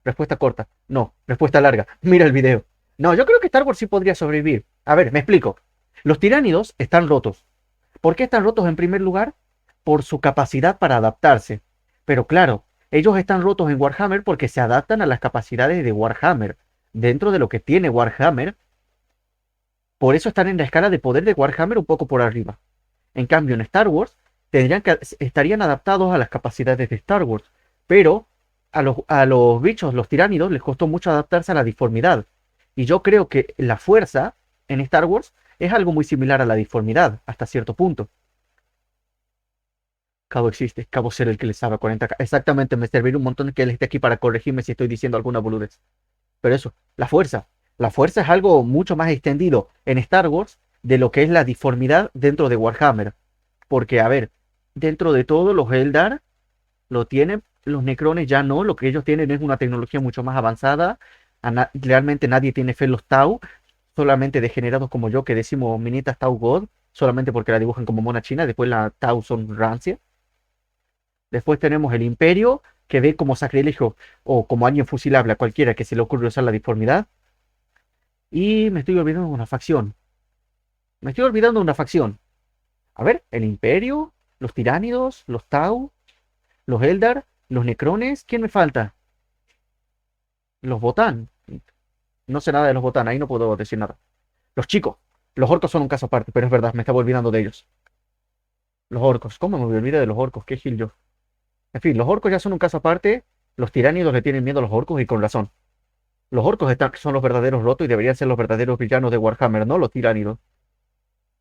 Respuesta corta. No. Respuesta larga. Mira el video. No, yo creo que Star Wars sí podría sobrevivir. A ver, me explico. Los tiránidos están rotos. ¿Por qué están rotos en primer lugar? Por su capacidad para adaptarse. Pero claro, ellos están rotos en Warhammer porque se adaptan a las capacidades de Warhammer. Dentro de lo que tiene Warhammer, por eso están en la escala de poder de Warhammer un poco por arriba. En cambio, en Star Wars estarían adaptados a las capacidades de Star Wars, pero a los bichos, los tiránidos, les costó mucho adaptarse a la disformidad. Y yo creo que la fuerza en Star Wars es algo muy similar a la disformidad, hasta cierto punto. Cabo existe, Cabo ser el que le sabe a 40K. Exactamente, me serviría un montón que él esté aquí para corregirme si estoy diciendo alguna boludez. Pero eso, la fuerza. La fuerza es algo mucho más extendido en Star Wars de lo que es la disformidad dentro de Warhammer. Porque, a ver, dentro de todo, los Eldar lo tienen, los Necrones ya no. Lo que ellos tienen es una tecnología mucho más avanzada. Realmente nadie tiene fe en los Tau, solamente degenerados como yo que decimos minitas Tau God, solamente porque la dibujan como mona china. Después la Tau son rancia. Después tenemos el Imperio, que ve como sacrilegio o como alguien fusilable a cualquiera que se le ocurre usar la disformidad. Y me estoy olvidando de una facción. Me estoy olvidando de una facción. A ver, el Imperio, los Tiránidos, los Tau, los Eldar, los Necrones. ¿Quién me falta? Los Botán. No sé nada de los Botán, ahí no puedo decir nada. Los chicos. Los orcos son un caso aparte, pero es verdad, me estaba olvidando de ellos. Los orcos. ¿Cómo me olvidé de los orcos? Qué gil yo. En fin, los orcos ya son un caso aparte. Los tiránidos le tienen miedo a los orcos y con razón. Los orcos son los verdaderos rotos y deberían ser los verdaderos villanos de Warhammer, no los tiránidos.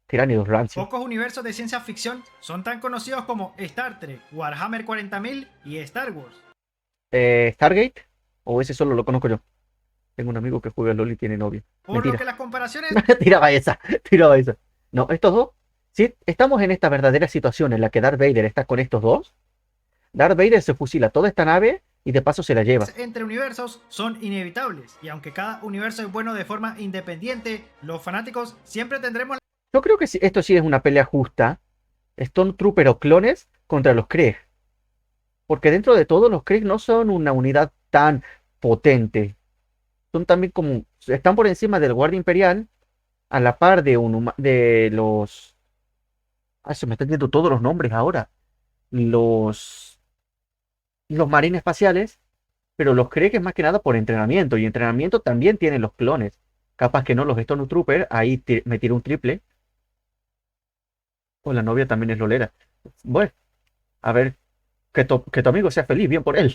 Tiránidos rancios. Pocos universos de ciencia ficción son tan conocidos como Star Trek, Warhammer 40.000 y Star Wars. ¿Stargate? ¿O ese solo lo conozco yo? Tengo un amigo que juega LOL y tiene novia. Por Mentira. lo que las comparaciones tiraba esa, tiraba esa. No, estos dos. Si estamos en esta verdadera situación en la que Darth Vader está con estos dos, Darth Vader se fusila toda esta nave y de paso se la lleva. entre universos son inevitables, y aunque cada universo es bueno de forma independiente, los fanáticos siempre tendremos. Yo creo que esto sí es una pelea justa. Stormtrooper o clones contra los Krieg. Porque dentro de todo los Krieg no son una unidad tan potente. Son también como... Están por encima del Guardia Imperial. A la par de los... Ah, se me están yendo todos los nombres ahora. Los... Los marines espaciales. Pero los Krieg es más que nada por entrenamiento. Y entrenamiento también tienen los clones. Capaz que no los Stormtrooper. Ahí me tiré un triple. O la novia también es lolera. Bueno, a ver, que tu amigo sea feliz, bien por él.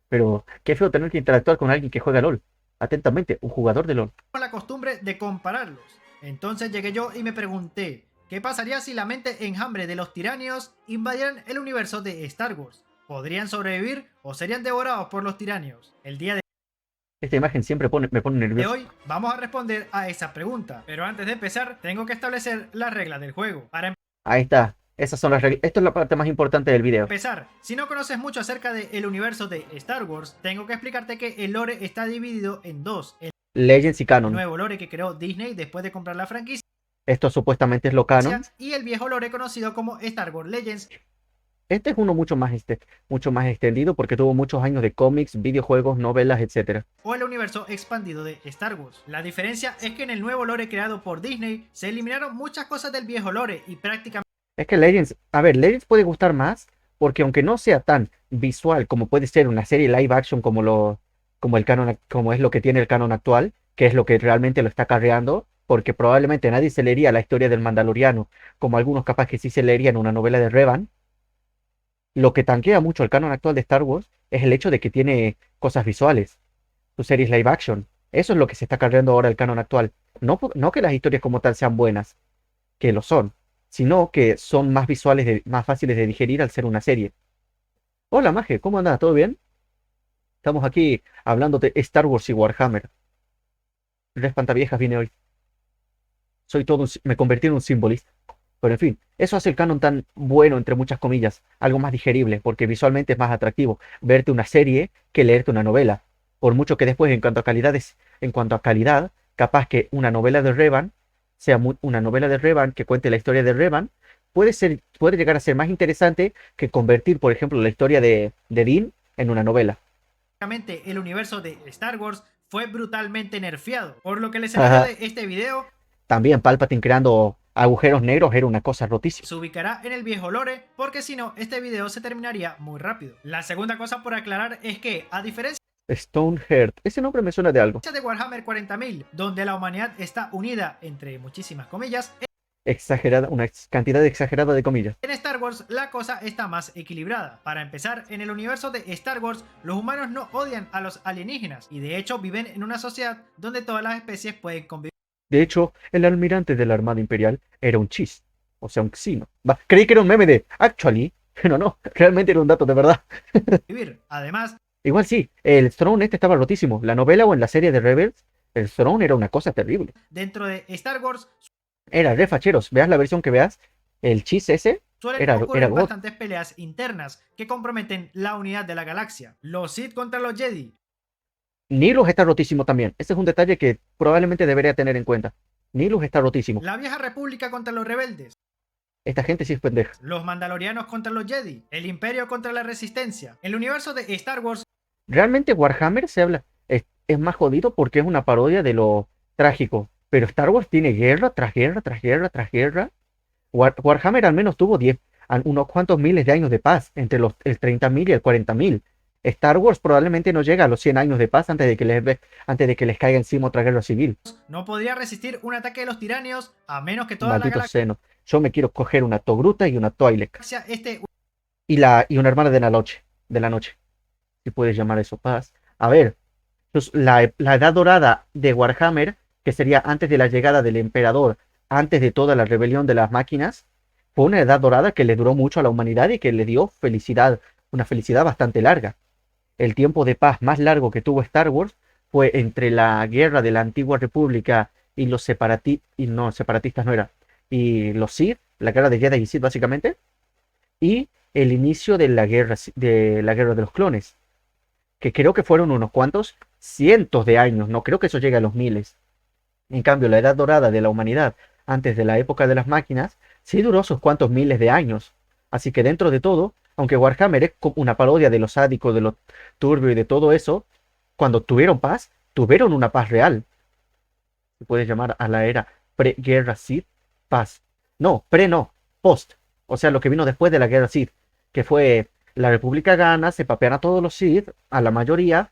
Pero qué feo tener que interactuar con alguien que juega LOL. Atentamente, un jugador de LOL. La costumbre de compararlos. Entonces llegué yo y me pregunté, ¿qué pasaría si la mente enjambre de los tiranios invadieran el universo de Star Wars? ¿Podrían sobrevivir o serían devorados por los tiranios? El día de Esta imagen siempre me pone nervioso. hoy vamos a responder a esa pregunta. Pero antes de empezar, tengo que establecer las reglas del juego. Para Ahí está. Esas son las reglas. Esto es la parte más importante del video. empezar, si no conoces mucho acerca del universo de Star Wars, tengo que explicarte que el lore está dividido en dos. El Legends y Canon. nuevo lore que creó Disney después de comprar la franquicia. Esto supuestamente es lo canon. Y el viejo lore conocido como Star Wars Legends. Este es uno mucho más extendido porque tuvo muchos años de cómics, videojuegos, novelas, etc. O el universo expandido de Star Wars. La diferencia es que en el nuevo lore creado por Disney se eliminaron muchas cosas del viejo lore y prácticamente... Es que Legends, a ver, Legends puede gustar más porque aunque no sea tan visual como puede ser una serie live action como el canon, como es lo que tiene el canon actual, que es lo que realmente lo está carreando, porque probablemente nadie se leería la historia del Mandaloriano, como algunos capaz que sí se leerían una novela de Revan. Lo que tanquea mucho el canon actual de Star Wars es el hecho de que tiene cosas visuales, sus series live action. Eso es lo que se está cargando ahora el canon actual. No que las historias como tal sean buenas, que lo son, sino que son más visuales, más fáciles de digerir al ser una serie. Hola Maje, ¿cómo andas? ¿Todo bien? Estamos aquí hablando de Star Wars y Warhammer. El espantaviejas viene hoy. Me convertí en un simbolista. Pero en fin, eso hace el canon tan bueno, entre muchas comillas, algo más digerible, porque visualmente es más atractivo verte una serie que leerte una novela. Por mucho que después, en cuanto a calidad, capaz que una novela de Revan sea una novela de Revan que cuente la historia de Revan, puede llegar a ser más interesante que convertir, por ejemplo, la historia de Dean en una novela. el universo de Star Wars fue brutalmente nerfeado, por lo que el escenario de este video También Palpatine creando agujeros negros era una cosa rotísima. se ubicará en el viejo lore, porque si no, este video se terminaría muy rápido. La segunda cosa por aclarar es que, a diferencia Stoneheart, ese nombre me suena de algo. de Warhammer 40.000, donde la humanidad está unida entre muchísimas comillas, Exagerada, una cantidad exagerada de comillas. en Star Wars la cosa está más equilibrada. Para empezar, en el universo de Star Wars, los humanos no odian a los alienígenas, y de hecho viven en una sociedad donde todas las especies pueden convivir. De hecho, el almirante de la Armada Imperial era un chis, o sea, un xino. Creí que era un meme de actually, pero no, realmente era un dato de verdad. Además, Igual sí, el Throne este estaba rotísimo. La novela o en la serie de Rebels, el Throne era una cosa terrible. dentro de Star Wars Era re facheros. Veas la versión que veas, el chis ese suelen era ocurrir God. bastantes peleas internas que comprometen la unidad de la galaxia. Los Sith contra los Jedi. Nilus está rotísimo también. Ese es un detalle que probablemente debería tener en cuenta. Nilus está rotísimo. La vieja república contra los rebeldes. Esta gente sí es pendeja. Los mandalorianos contra los Jedi. El imperio contra la resistencia. El universo de Star Wars Realmente Warhammer se habla, es más jodido porque es una parodia de lo trágico. Pero Star Wars tiene guerra tras guerra tras guerra tras guerra. Warhammer al menos tuvo unos cuantos miles de años de paz entre el 30.000 y el 40.000. Star Wars probablemente no llega a los 100 años de paz antes de que les caiga encima otra guerra civil. no podría resistir un ataque de los tiranios a menos que toda la Maldito galaxia seno. Yo me quiero coger una Togruta y una Twi'lek. este Y una hermana de la noche. Si puedes llamar eso paz. A ver, pues, la edad dorada de Warhammer, que sería antes de la llegada del emperador, antes de toda la rebelión de las máquinas, fue una edad dorada que le duró mucho a la humanidad y que le dio felicidad, una felicidad bastante larga. El tiempo de paz más largo que tuvo Star Wars fue entre la guerra de la antigua república y los separatistas no era, y los Sith, la guerra de Jedi y Sith básicamente, y el inicio de la guerra de los clones, que creo que fueron unos cuantos cientos de años, no creo que eso llegue a los miles. En cambio, la edad dorada de la humanidad, antes de la época de las máquinas, sí duró sus cuantos miles de años. Así que dentro de todo, aunque Warhammer es como una parodia de lo sádico, de lo turbio y de todo eso, cuando tuvieron paz, tuvieron una paz real. Se puede llamar a la era pre-guerra Sith paz. No, no, post. O sea, lo que vino después de la guerra Sith, que fue la República gana, se papean a todos los Sith, a la mayoría,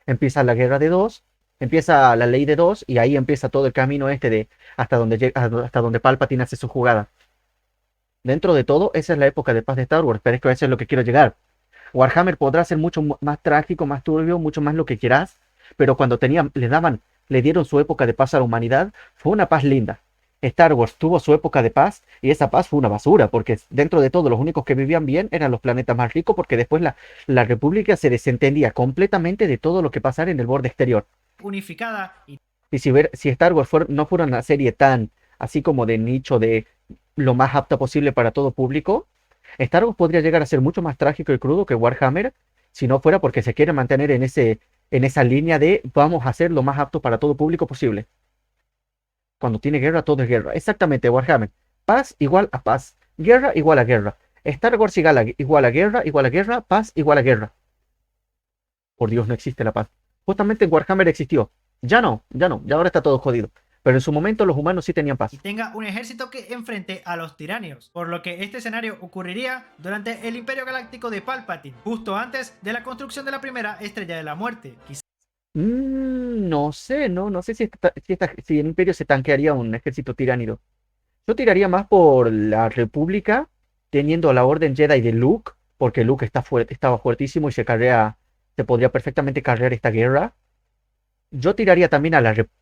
empieza la guerra de dos, empieza la ley de dos, y ahí empieza todo el camino este de hasta donde Palpatine hace su jugada. Dentro de todo, esa es la época de paz de Star Wars, pero es que eso es lo que quiero llegar. Warhammer podrá ser mucho más trágico, más turbio, mucho más lo que quieras, pero cuando le dieron su época de paz a la humanidad, fue una paz linda. Star Wars tuvo su época de paz y esa paz fue una basura, porque dentro de todo los únicos que vivían bien eran los planetas más ricos, porque después la República se desentendía completamente de todo lo que pasara en el borde exterior. unificada y Y si Star Wars no fuera una serie tan así como de nicho, de lo más apta posible para todo público, Star Wars podría llegar a ser mucho más trágico y crudo que Warhammer, si no fuera porque se quiere mantener en esa línea de vamos a hacer lo más apto para todo público posible. Cuando tiene guerra, todo es guerra. Exactamente, Warhammer. Paz igual a paz. Guerra igual a guerra. Star Wars igual a guerra, paz igual a guerra. Por Dios, no existe la paz. Justamente en Warhammer existió. Ya no, ya ahora está todo jodido. Pero en su momento los humanos sí tenían paz. y tenga un ejército que enfrente a los tiranios, por lo que este escenario ocurriría durante el Imperio Galáctico de Palpatine, justo antes de la construcción de la primera Estrella de la Muerte. No sé, no sé si el Imperio se tanquearía un ejército tiránido. Yo tiraría más por la República, teniendo la Orden Jedi de Luke, porque Luke estaba fuertísimo y se podría perfectamente carrear esta guerra. Yo tiraría también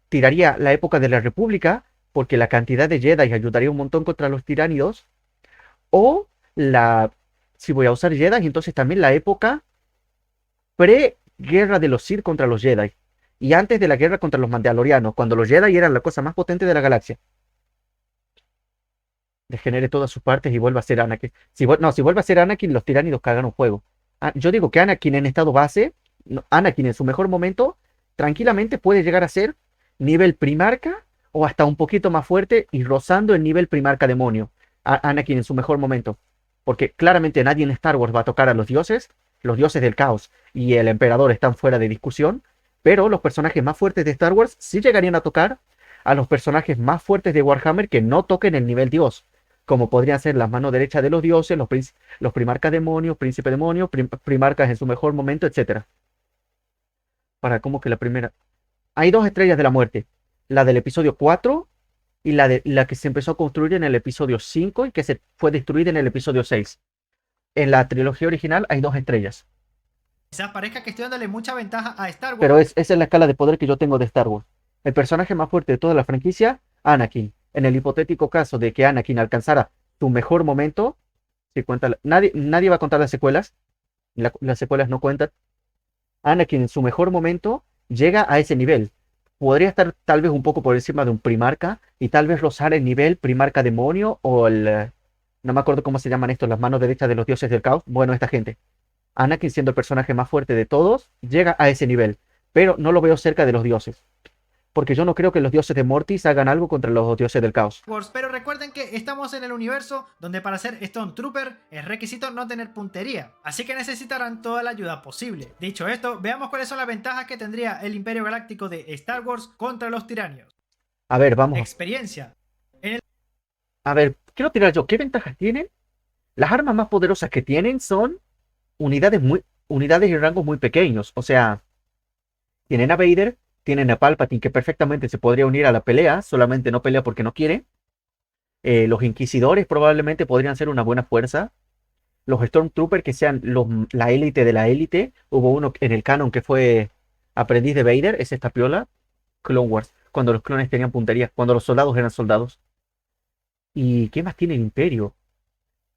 tiraría la época de la República, porque la cantidad de Jedi ayudaría un montón contra los tiránidos. O si voy a usar Jedi, entonces también la época pre-guerra de los Sith contra los Jedi. Y antes de la guerra contra los Mandalorianos, cuando los Jedi eran la cosa más potente de la galaxia. Degenere todas sus partes y vuelva a ser Anakin. Si vuelve a ser Anakin, los tiránidos cagan un juego. Yo digo que Anakin en estado base, Anakin en su mejor momento, tranquilamente puede llegar a ser nivel primarca o hasta un poquito más fuerte y rozando el nivel primarca demonio. Anakin en su mejor momento. Porque claramente nadie en Star Wars va a tocar a los dioses los dioses del caos y el emperador están fuera de discusión, pero los personajes más fuertes de Star Wars sí llegarían a tocar a los personajes más fuertes de Warhammer que no toquen el nivel dios, como podrían ser las manos derechas de los dioses, los primarcas demonios, príncipe demonio, primarcas en su mejor momento, etcétera. Para como que la primera. Hay dos estrellas de la muerte. La del episodio 4 y la que se empezó a construir en el episodio 5 y que se fue destruida en el episodio 6. En la trilogía original hay dos estrellas. Quizás parezca que estoy dándole mucha ventaja a Star Wars. Pero esa es la escala de poder que yo tengo de Star Wars. El personaje más fuerte de toda la franquicia, Anakin. En el hipotético caso de que Anakin alcanzara su mejor momento, si cuenta, nadie va a contar las secuelas. Las secuelas no cuentan. Anakin en su mejor momento llega a ese nivel. Podría estar tal vez un poco por encima de un primarca y tal vez rozar el nivel primarca demonio o no me acuerdo cómo se llaman estos, las manos derechas de los dioses del caos. Bueno, esta gente. Anakin siendo el personaje más fuerte de todos, llega a ese nivel, pero no lo veo cerca de los dioses. Porque yo no creo que los dioses de Mortis hagan algo contra los dioses del caos. Pero recuerden que estamos en el universo donde para ser Stone Trooper es requisito no tener puntería, así que necesitarán toda la ayuda posible. Dicho esto, veamos cuáles son las ventajas que tendría el Imperio Galáctico de Star Wars contra los tiranios. A ver, vamos. Experiencia. A ver, quiero tirar yo. ¿Qué ventajas tienen? Las armas más poderosas que tienen son unidades y rangos muy pequeños. O sea, tienen a Vader, tienen a Palpatine que perfectamente se podría unir a la pelea, solamente no pelea porque no quiere. Los Inquisidores probablemente podrían ser una buena fuerza. Los Stormtroopers que sean la élite de la élite. Hubo uno en el canon que fue aprendiz de Vader, es esta piola. Clone Wars, cuando los clones tenían puntería, cuando los soldados eran soldados. ¿Y qué más tiene el Imperio?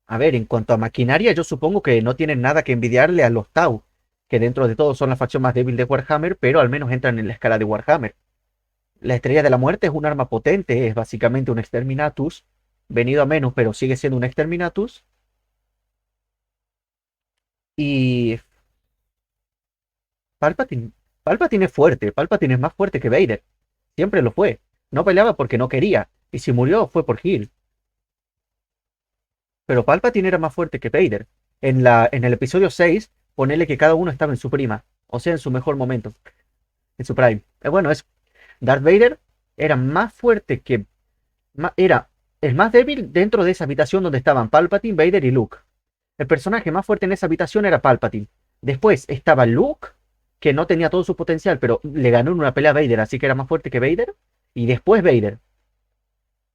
A ver, en cuanto a maquinaria, yo supongo que no tienen nada que envidiarle a los Tau, que dentro de todo son la facción más débil de Warhammer, pero al menos entran en la escala de Warhammer. La Estrella de la Muerte es un arma potente, es básicamente un Exterminatus, venido a menos, pero sigue siendo un Exterminatus. Y Palpatine es fuerte, Palpatine es más fuerte que Vader, siempre lo fue. No peleaba porque no quería, y si murió fue por Gil. Pero Palpatine era más fuerte que Vader. En el episodio 6, ponele que cada uno estaba en su prima, o sea, en su mejor momento, en su prime. Bueno, Darth Vader era más fuerte que... Era el más débil dentro de esa habitación donde estaban Palpatine, Vader y Luke. El personaje más fuerte en esa habitación era Palpatine. Después estaba Luke, que no tenía todo su potencial, pero le ganó en una pelea a Vader, así que era más fuerte que Vader. Y después Vader.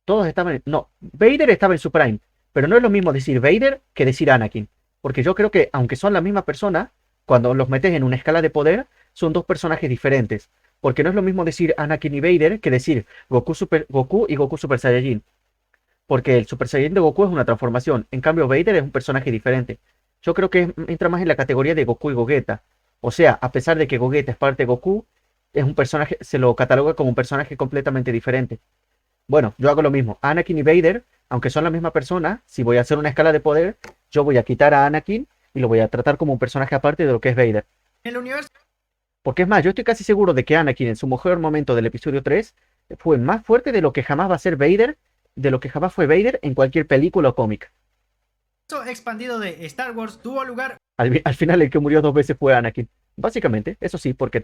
Todos estaban... No, Vader estaba en su prime. Pero no es lo mismo decir Vader que decir Anakin. Porque yo creo que, aunque son la misma persona, cuando los metes en una escala de poder, son dos personajes diferentes. Porque no es lo mismo decir Anakin y Vader que decir Goku y Goku Super Saiyajin. Porque el Super Saiyajin de Goku es una transformación. En cambio, Vader es un personaje diferente. Yo creo que entra más en la categoría de Goku y Gogeta. O sea, a pesar de que Gogeta es parte de Goku, es un personaje, se lo cataloga como un personaje completamente diferente. Bueno, yo hago lo mismo. Anakin y Vader, aunque son la misma persona, si voy a hacer una escala de poder, yo voy a quitar a Anakin y lo voy a tratar como un personaje aparte de lo que es Vader. El universo. Porque es más, yo estoy casi seguro de que Anakin en su mejor momento del episodio 3 fue más fuerte de lo que jamás va a ser Vader, de lo que jamás fue Vader en cualquier película o cómic. El expandido de Star Wars tuvo lugar. Al final el que murió 2 veces fue Anakin. Básicamente, eso sí, porque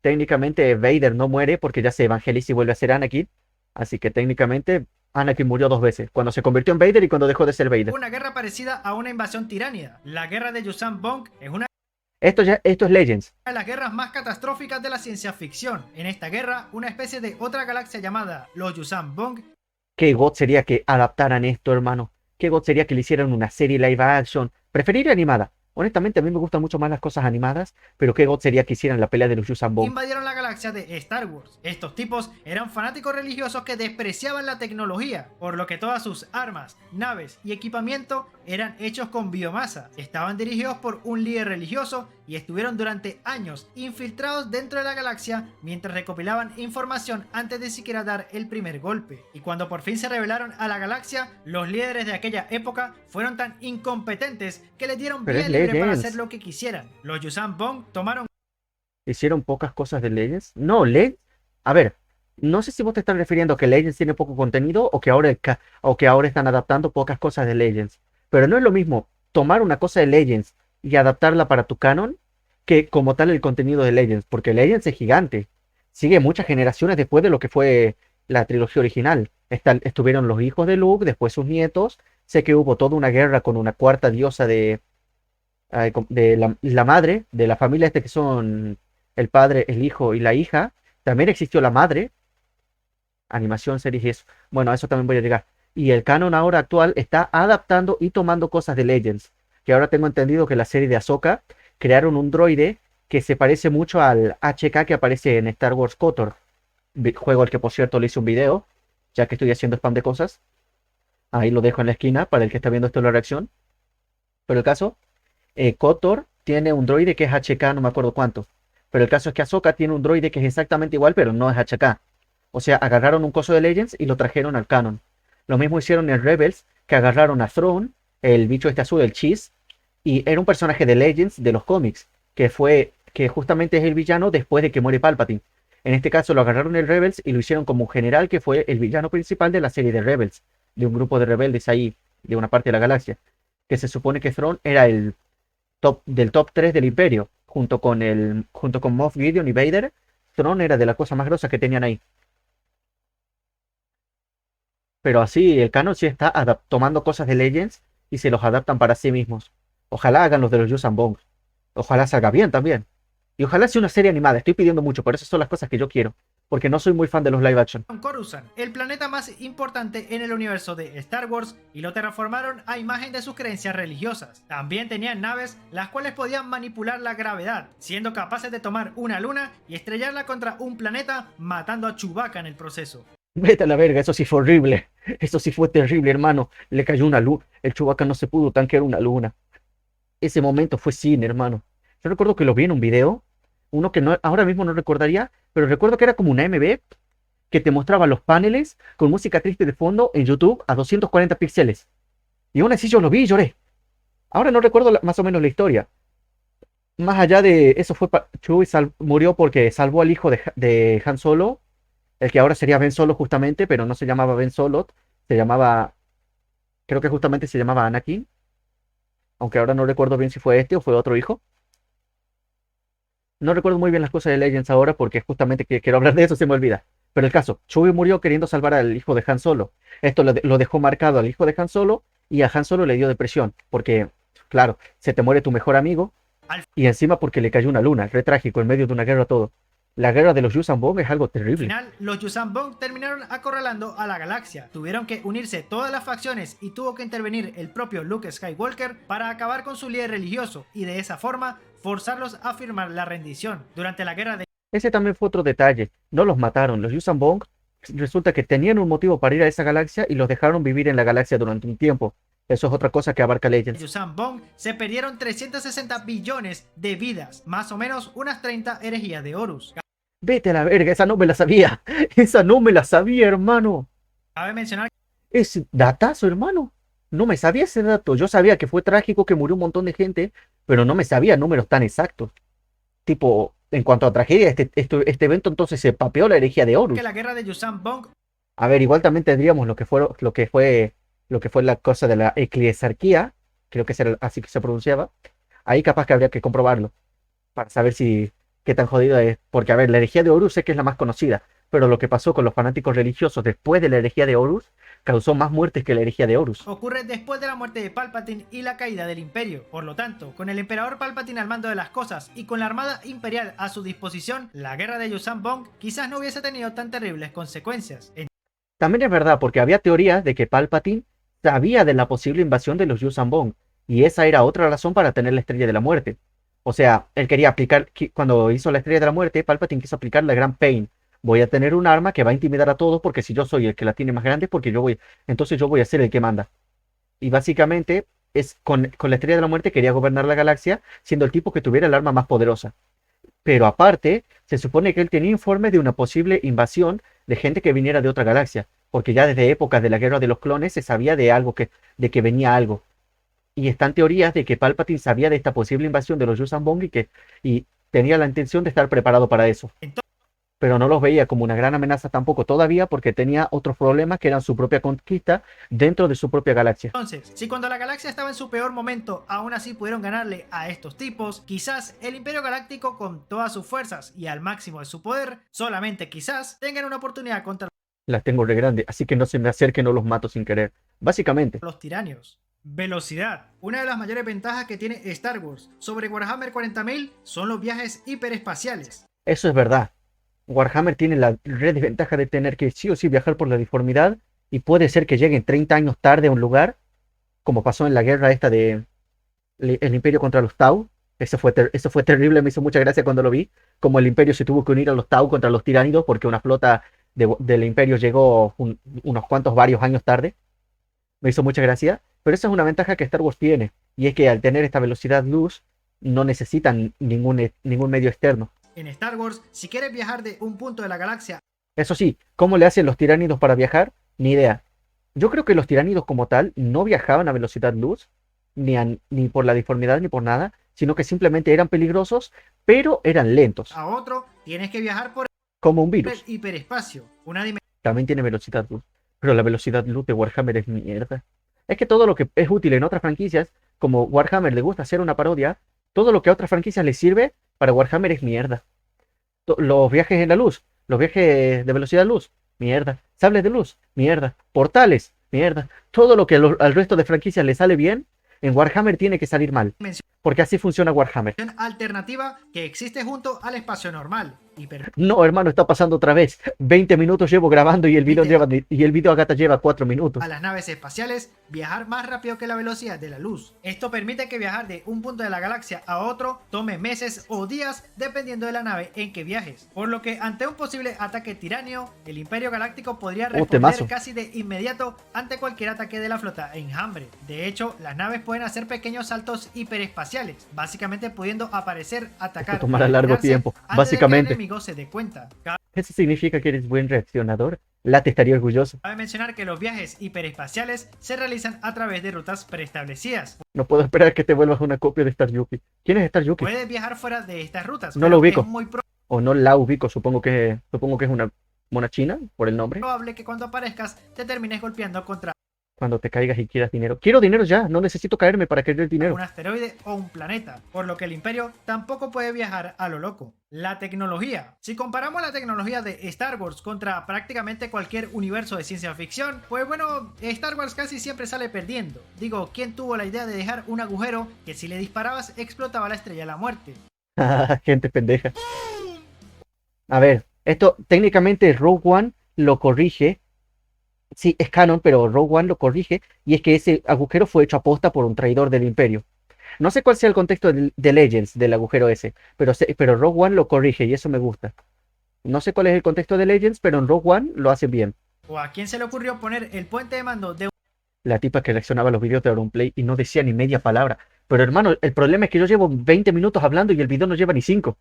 técnicamente Vader no muere porque ya se evangeliza y vuelve a ser Anakin. Así que técnicamente Anakin murió 2 veces, cuando se convirtió en Vader y cuando dejó de ser Vader. Una guerra parecida a una invasión tiránida. La guerra de Yuuzhan Vong es una Esto es Legends. de las guerras más catastróficas de la ciencia ficción. En esta guerra, una especie de otra galaxia llamada los Yuuzhan Vong. Qué god sería que adaptaran esto, hermano. Qué god sería que le hicieran una serie live action. Preferiría animada. Honestamente, a mí me gustan mucho más las cosas animadas, pero qué god sería que hicieran la pelea de los Yuuzhan Vong. Invadieron la galaxia de Star Wars. Estos tipos eran fanáticos religiosos que despreciaban la tecnología, por lo que todas sus armas, naves y equipamiento eran hechos con biomasa. Estaban dirigidos por un líder religioso y estuvieron durante años infiltrados dentro de la galaxia mientras recopilaban información antes de siquiera dar el primer golpe. Y cuando por fin se revelaron a la galaxia, los líderes de aquella época fueron tan incompetentes que les dieron Pero vía es libre para Legends. hacer lo que quisieran. Los Yuuzhan Vong tomaron ¿Hicieron pocas cosas de Legends? No, A ver, no sé si vos te estás refiriendo a que Legends tiene poco contenido o que ahora están adaptando pocas cosas de Legends. Pero no es lo mismo tomar una cosa de Legends y adaptarla para tu canon que como tal el contenido de Legends, porque Legends es gigante, sigue muchas generaciones después de lo que fue la trilogía original. Estuvieron los hijos de Luke, después sus nietos, sé que hubo toda una guerra con una cuarta diosa de la madre, de la familia que son el padre, el hijo y la hija, también existió la madre, animación, series y eso. Bueno, a eso también voy a llegar. Y el canon ahora actual está adaptando y tomando cosas de Legends. Que ahora tengo entendido que la serie de Ahsoka crearon un droide que se parece mucho al HK que aparece en Star Wars KOTOR. Juego al que por cierto le hice un video, ya que estoy haciendo spam de cosas. Ahí lo dejo en la esquina para el que está viendo esto en la reacción. Pero el caso, KOTOR tiene un droide que es HK, no me acuerdo cuánto. Pero el caso es que Ahsoka tiene un droide que es exactamente igual, pero no es HK. O sea, agarraron un coso de Legends y lo trajeron al canon. Lo mismo hicieron en Rebels, que agarraron a Throne, el bicho este azul, el Cheese, y era un personaje de Legends de los cómics, que justamente es el villano después de que muere Palpatine. En este caso lo agarraron en Rebels y lo hicieron como un general que fue el villano principal de la serie de Rebels, de un grupo de rebeldes ahí, de una parte de la galaxia. Que se supone que Throne era el top 3 del Imperio, junto con Moff Gideon y Vader. Throne era de las cosas más grosas que tenían ahí. Pero así, el canon sí está tomando cosas de Legends y se los adaptan para sí mismos. Ojalá hagan los de los Yuuzhan Vong. Ojalá salga bien también. Y ojalá sea una serie animada. Estoy pidiendo mucho, pero esas son las cosas que yo quiero. Porque no soy muy fan de los live action. Coruscant, el planeta más importante en el universo de Star Wars, y lo terraformaron a imagen de sus creencias religiosas. También tenían naves las cuales podían manipular la gravedad, siendo capaces de tomar una luna y estrellarla contra un planeta, matando a Chewbacca en el proceso. Vete a la verga, eso sí fue horrible. Eso sí fue terrible, hermano. Le cayó una luna. El Chewbacca no se pudo tanquear una luna. Ese momento fue cine, hermano. Yo recuerdo que lo vi en un video. Uno que no, ahora mismo no recordaría, pero recuerdo que era como una MV que te mostraba los paneles con música triste de fondo en YouTube a 240 píxeles. Y aún así yo lo vi y lloré. Ahora no recuerdo más o menos la historia. Más allá de eso fue Chewie murió porque salvó al hijo de Han Solo, el que ahora sería Ben Solo justamente, pero no se llamaba Ben Solo, se llamaba, creo que justamente se llamaba Anakin, aunque ahora no recuerdo bien si fue este o fue otro hijo. No recuerdo muy bien las cosas de Legends ahora porque justamente que quiero hablar de eso se me olvida. Pero el caso, Chewie murió queriendo salvar al hijo de Han Solo. Esto lo dejó marcado al hijo de Han Solo y a Han Solo le dio depresión porque, claro, se te muere tu mejor amigo y encima porque le cayó una luna, re trágico, en medio de una guerra todo. La guerra de los Yuuzhan Vong es algo Al terrible. final, los Yuuzhan Vong terminaron acorralando a la galaxia. Tuvieron que unirse todas las facciones y tuvo que intervenir el propio Luke Skywalker para acabar con su líder religioso y de esa forma forzarlos a firmar la rendición. Durante la guerra de Ese también fue otro detalle. No los mataron. Los Yuuzhan Vong resulta que tenían un motivo para ir a esa galaxia y los dejaron vivir en la galaxia durante un tiempo. Eso es otra cosa que abarca Legends. Yuuzhan Vong se perdieron 360 billones de vidas, más o menos unas 30 herejías de Horus. Vete a la verga, esa no me la sabía. Esa no me la sabía, hermano. Cabe mencionar Es datazo, hermano. No me sabía ese dato. Yo sabía que fue trágico, que murió un montón de gente, pero no me sabía números tan exactos. Tipo, en cuanto a tragedia, este evento entonces se papeó la herejía de Horus. que la guerra de Yuuzhan Vong A ver, igual también tendríamos lo que fue la cosa de la eclesiarquía, creo que era así que se pronunciaba. Ahí capaz que habría que comprobarlo para saber si qué tan jodido es. Porque, a ver, la herejía de Horus sé que es la más conocida, pero lo que pasó con los fanáticos religiosos después de la herejía de Horus causó más muertes que la herejía de Horus. ocurre después de la muerte de Palpatine y la caída del Imperio. Por lo tanto, con el emperador Palpatine al mando de las cosas y con la armada imperial a su disposición, la guerra de Yuuzhan Vong quizás no hubiese tenido tan terribles consecuencias. También es verdad, porque había teorías de que Palpatine sabía de la posible invasión de los Yuuzhan Vong, y esa era otra razón para tener la Estrella de la Muerte. O sea, él quería aplicar, cuando hizo la Estrella de la Muerte, Palpatine quiso aplicar la Gran Pain. Voy a tener un arma que va a intimidar a todos, porque si yo soy el que la tiene más grande, entonces yo voy a ser el que manda. Y básicamente, con la Estrella de la Muerte quería gobernar la galaxia, siendo el tipo que tuviera el arma más poderosa. Pero aparte, se supone que él tenía informes de una posible invasión de gente que viniera de otra galaxia, porque ya desde épocas de la Guerra de los Clones se sabía de que venía algo. Y están teorías de que Palpatine sabía de esta posible invasión de los Yuuzhan Vong y tenía la intención de estar preparado para eso. pero no los veía como una gran amenaza tampoco todavía porque tenía otros problemas que eran su propia conquista dentro de su propia galaxia. Entonces, si cuando la galaxia estaba en su peor momento, aún así pudieron ganarle a estos tipos, quizás el Imperio Galáctico con todas sus fuerzas y al máximo de su poder, solamente quizás tengan una oportunidad contra Las tengo re grande, así que no se me acerquen o los mato sin querer. Básicamente, los tiranios. Velocidad. Una de las mayores ventajas que tiene Star Wars sobre Warhammer 40.000 son los viajes hiperespaciales. eso es verdad. Warhammer tiene la re desventaja de tener que sí o sí viajar por la deformidad y puede ser que lleguen 30 años tarde a un lugar, como pasó en la guerra esta de el Imperio contra los Tau. Eso fue terrible, me hizo mucha gracia cuando lo vi, como el Imperio se tuvo que unir a los Tau contra los tiránidos porque una flota del Imperio llegó unos cuantos varios años tarde. Me hizo mucha gracia, pero esa es una ventaja que Star Wars tiene, y es que al tener esta velocidad luz no necesitan ningún medio externo. En Star Wars, si quieres viajar de un punto de la galaxia. Eso sí, ¿cómo le hacen los tiránidos para viajar? Ni idea. Yo creo que los tiránidos como tal no viajaban a velocidad luz, ni por la deformidad ni por nada, sino que simplemente eran peligrosos, pero eran lentos, A otro, tienes que viajar por como un el virus. hiperespacio, una dimensión También tiene velocidad luz, pero la velocidad luz de Warhammer es mierda. Es que todo lo que es útil en otras franquicias, como Warhammer le gusta hacer una parodia, todo lo que a otras franquicias les sirve, para Warhammer es mierda. Los viajes en la luz, los viajes de velocidad luz, mierda. Sables de luz, mierda. Portales, mierda. Todo lo que al resto de franquicias le sale bien, en Warhammer tiene que salir mal. Porque así funciona Warhammer. alternativa que existe junto al espacio normal. No, hermano, está pasando otra vez. 20 minutos llevo grabando y el video Agata lleva 4 minutos. A las naves espaciales viajar más rápido que la velocidad de la luz. Esto permite que viajar de un punto de la galaxia a otro tome meses o días dependiendo de la nave en que viajes. Por lo que ante un posible ataque tiranio, el Imperio Galáctico podría responder casi de inmediato ante cualquier ataque de la flota Enjambre. De hecho, las naves pueden hacer pequeños saltos hiperespaciales, básicamente pudiendo aparecer, atacar. Esto tomará largo tiempo, básicamente. Se dé cuenta. Eso significa que eres buen reaccionador. Late estaría orgulloso. Cabe mencionar que los viajes hiperespaciales se realizan a través de rutas preestablecidas. No puedo esperar que te vuelvas una copia de Star Yuki. ¿Quién es Star Yuki? Puedes viajar fuera de estas rutas. No lo ubico. Es muy o no la ubico, supongo que es una mona china por el nombre. probable que cuando aparezcas te termines golpeando contra Cuando te caigas y quieras dinero. Quiero dinero ya, no necesito caerme para querer dinero. un asteroide o un planeta, por lo que el Imperio tampoco puede viajar a lo loco. La tecnología. Si comparamos la tecnología de Star Wars contra prácticamente cualquier universo de ciencia ficción, pues bueno, Star Wars casi siempre sale perdiendo. Digo, ¿quién tuvo la idea de dejar un agujero que si le disparabas explotaba la estrella de la muerte? Gente pendeja. A ver, esto técnicamente Rogue One lo corrige. Sí, es canon, pero Rogue One lo corrige, y es que ese agujero fue hecho aposta por un traidor del Imperio. No sé cuál sea el contexto de Legends del agujero ese, pero Rogue One lo corrige y eso me gusta. No sé cuál es el contexto de Legends, pero en Rogue One lo hacen bien. ¿O a quién se le ocurrió poner el puente de mando de La tipa que reaccionaba a los videos de Auronplay y no decía ni media palabra. Pero hermano, el problema es que yo llevo 20 minutos hablando y el video no lleva ni 5.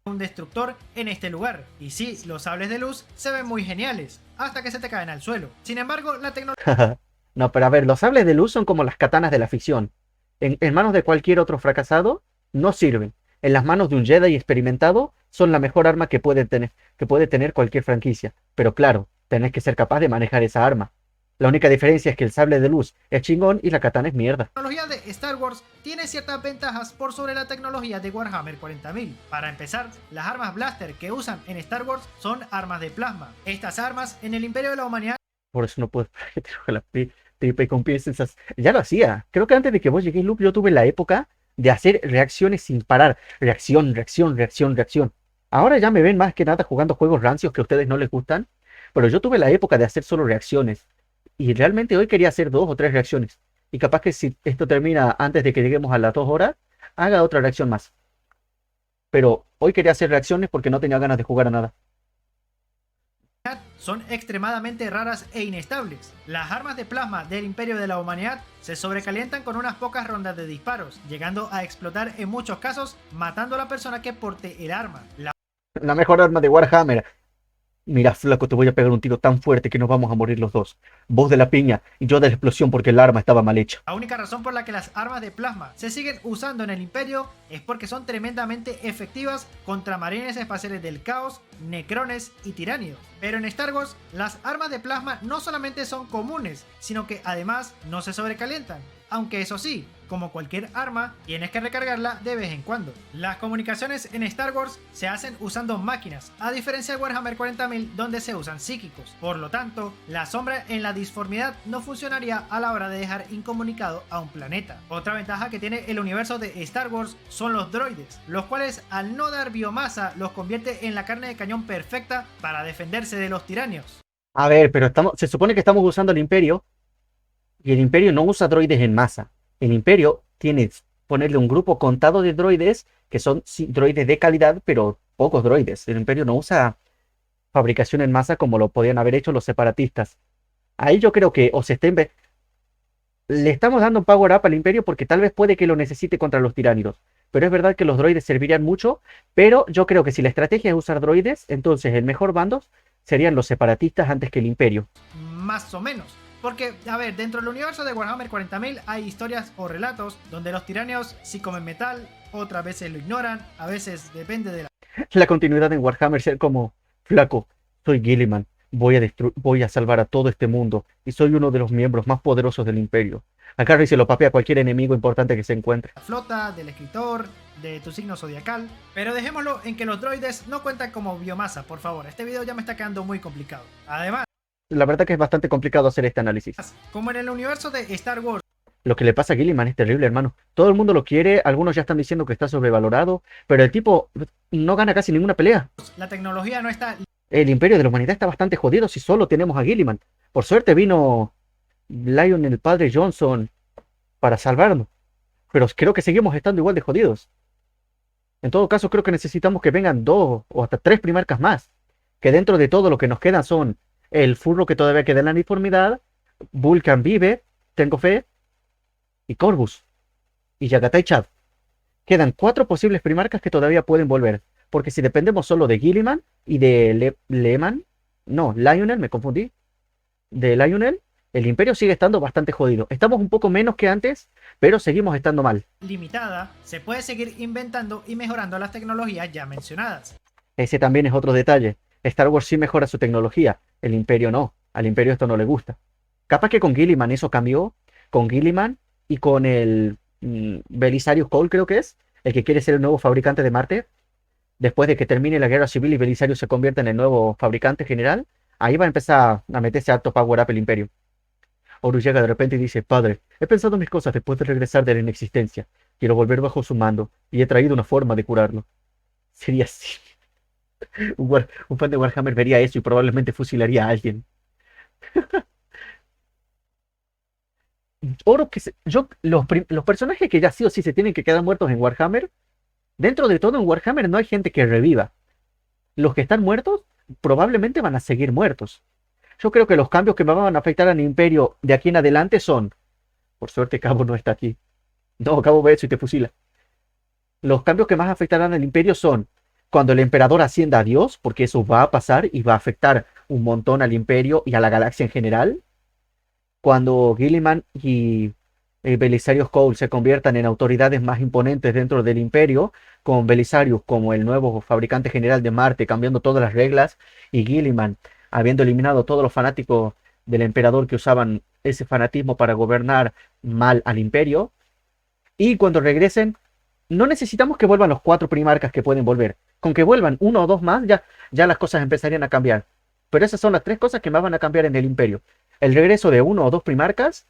un destructor en este lugar? Y sí, los sables de luz se ven muy geniales, hasta que se te caen al suelo. Sin embargo, la tecnología No, pero a ver, los sables de luz son como las katanas de la ficción. En manos de cualquier otro fracasado, no sirven. En las manos de un Jedi experimentado, son la mejor arma que puede tener cualquier franquicia. Pero claro, tenés que ser capaz de manejar esa arma. La única diferencia es que el sable de luz es chingón y la katana es mierda. tecnología de Star Wars tiene ciertas ventajas por sobre la tecnología de Warhammer 40.000. Para empezar, las armas blaster que usan en Star Wars son armas de plasma. Estas armas en el Imperio de la Humanidad Por eso no puedo esperar que te roje la tripa y confíes en esas. Ya lo hacía. Creo que antes de que vos lleguéis, Luke, yo tuve la época de hacer reacciones sin parar. Reacción, reacción, reacción, reacción. Ahora ya me ven más que nada jugando juegos rancios que a ustedes no les gustan. Pero yo tuve la época de hacer solo reacciones. Y realmente hoy quería hacer 2 o 3 reacciones. Y capaz que si esto termina antes de que lleguemos a las 2 horas, haga otra reacción más. Pero hoy quería hacer reacciones porque no tenía ganas de jugar a nada. son extremadamente raras e inestables. Las armas de plasma del Imperio de la Humanidad se sobrecalientan con unas pocas rondas de disparos, llegando a explotar en muchos casos, matando a la persona que porte el arma. La mejor arma de Warhammer. Mira, flaco, te voy a pegar un tiro tan fuerte que nos vamos a morir los dos. Vos de la piña y yo de la explosión porque el arma estaba mal hecha. La única razón por la que las armas de plasma se siguen usando en el Imperio es porque son tremendamente efectivas contra marines espaciales del caos, necrones y tiranios. Pero en Star Wars, las armas de plasma no solamente son comunes, sino que además no se sobrecalientan. Aunque eso sí, como cualquier arma, tienes que recargarla de vez en cuando. Las comunicaciones en Star Wars se hacen usando máquinas, a diferencia de Warhammer 40.000 donde se usan psíquicos. Por lo tanto, la sombra en la disformidad no funcionaría a la hora de dejar incomunicado a un planeta. Otra ventaja que tiene el universo de Star Wars son los droides, los cuales al no dar biomasa los convierte en la carne de cañón perfecta para defenderse de los tiranios. A ver, pero se supone que estamos usando el Imperio y el Imperio no usa droides en masa. El Imperio tiene ponerle un grupo contado de droides que son sí, droides de calidad, pero pocos droides. El Imperio no usa fabricación en masa como lo podían haber hecho los separatistas. Ahí yo creo que o se está le estamos dando un power up al Imperio porque tal vez puede que lo necesite contra los tiránidos. Pero es verdad que los droides servirían mucho, pero yo creo que si la estrategia es usar droides, entonces el mejor bando serían los separatistas antes que el Imperio. Más o menos. Porque, a ver, dentro del universo de Warhammer 40.000 hay historias o relatos donde los tiranios sí comen metal, otras veces lo ignoran, a veces depende de la... La continuidad en Warhammer ser como, flaco, soy Gilliman, voy a salvar a todo este mundo y soy uno de los miembros más poderosos del Imperio. Agarra y se lo papea a cualquier enemigo importante que se encuentre. flota, del escritor, de tu signo zodiacal. Pero dejémoslo en que los droides no cuentan como biomasa, por favor. Este video ya me está quedando muy complicado. Además, La verdad que es bastante complicado hacer este análisis. como en el universo de Star Wars, Lo que le pasa a Gilliman es terrible, hermano. Todo el mundo lo quiere, algunos ya están diciendo que está sobrevalorado, pero el tipo no gana casi ninguna pelea. la tecnología no está... El Imperio de la Humanidad está bastante jodido si solo tenemos a Gilliman. Por suerte vino Lionel Padre Johnson para salvarnos, pero creo que seguimos estando igual de jodidos. En todo caso, creo que necesitamos que vengan 2 o hasta 3 primarcas más, que dentro de todo lo que nos quedan son el furro que todavía queda en la uniformidad, Vulcan vive, tengo fe, y Corvus, y Yagatai Chad. Quedan 4 posibles primarcas que todavía pueden volver, porque si dependemos solo de Gilliman y de Lehman, no, Lionel, me confundí, de Lionel, el Imperio sigue estando bastante jodido. Estamos un poco menos que antes, pero seguimos estando mal. limitada, se puede seguir inventando y mejorando las tecnologías ya mencionadas. Ese también es otro detalle. Star Wars sí mejora su tecnología, el Imperio no. Al Imperio esto no le gusta. Capaz que con Gilliman eso cambió, con Gilliman y con el Belisarius Cole creo que es, el que quiere ser el nuevo fabricante de Marte. Después de que termine la guerra civil y Belisarius se convierta en el nuevo fabricante general, ahí va a empezar a meterse alto power up el Imperio. Horus llega de repente y dice, padre, he pensado mis cosas después de regresar de la inexistencia. Quiero volver bajo su mando y he traído una forma de curarlo. Sería así. Un fan de Warhammer vería eso y probablemente fusilaría a alguien. Oro que los personajes que ya sí o sí se tienen que quedar muertos en Warhammer, dentro de todo en Warhammer no hay gente que reviva. Los que están muertos probablemente van a seguir muertos. Yo creo que los cambios que me van a afectar al Imperio de aquí en adelante son, por suerte Cabo no está aquí. No, Cabo ve eso y te fusila. Los cambios que más afectarán al Imperio son cuando el Emperador ascienda a Dios, porque eso va a pasar y va a afectar un montón al Imperio y a la galaxia en general. Cuando Gilliman y Belisarius Cole se conviertan en autoridades más imponentes dentro del Imperio, con Belisarius como el nuevo fabricante general de Marte, cambiando todas las reglas, y Gilliman habiendo eliminado todos los fanáticos del emperador que usaban ese fanatismo para gobernar mal al Imperio. Y cuando regresen, no necesitamos que vuelvan los 4 primarcas que pueden volver. Con que vuelvan 1 o 2 más, ya las cosas empezarían a cambiar. Pero esas son las 3 cosas que más van a cambiar en el Imperio. El regreso de 1 o 2 primarcas,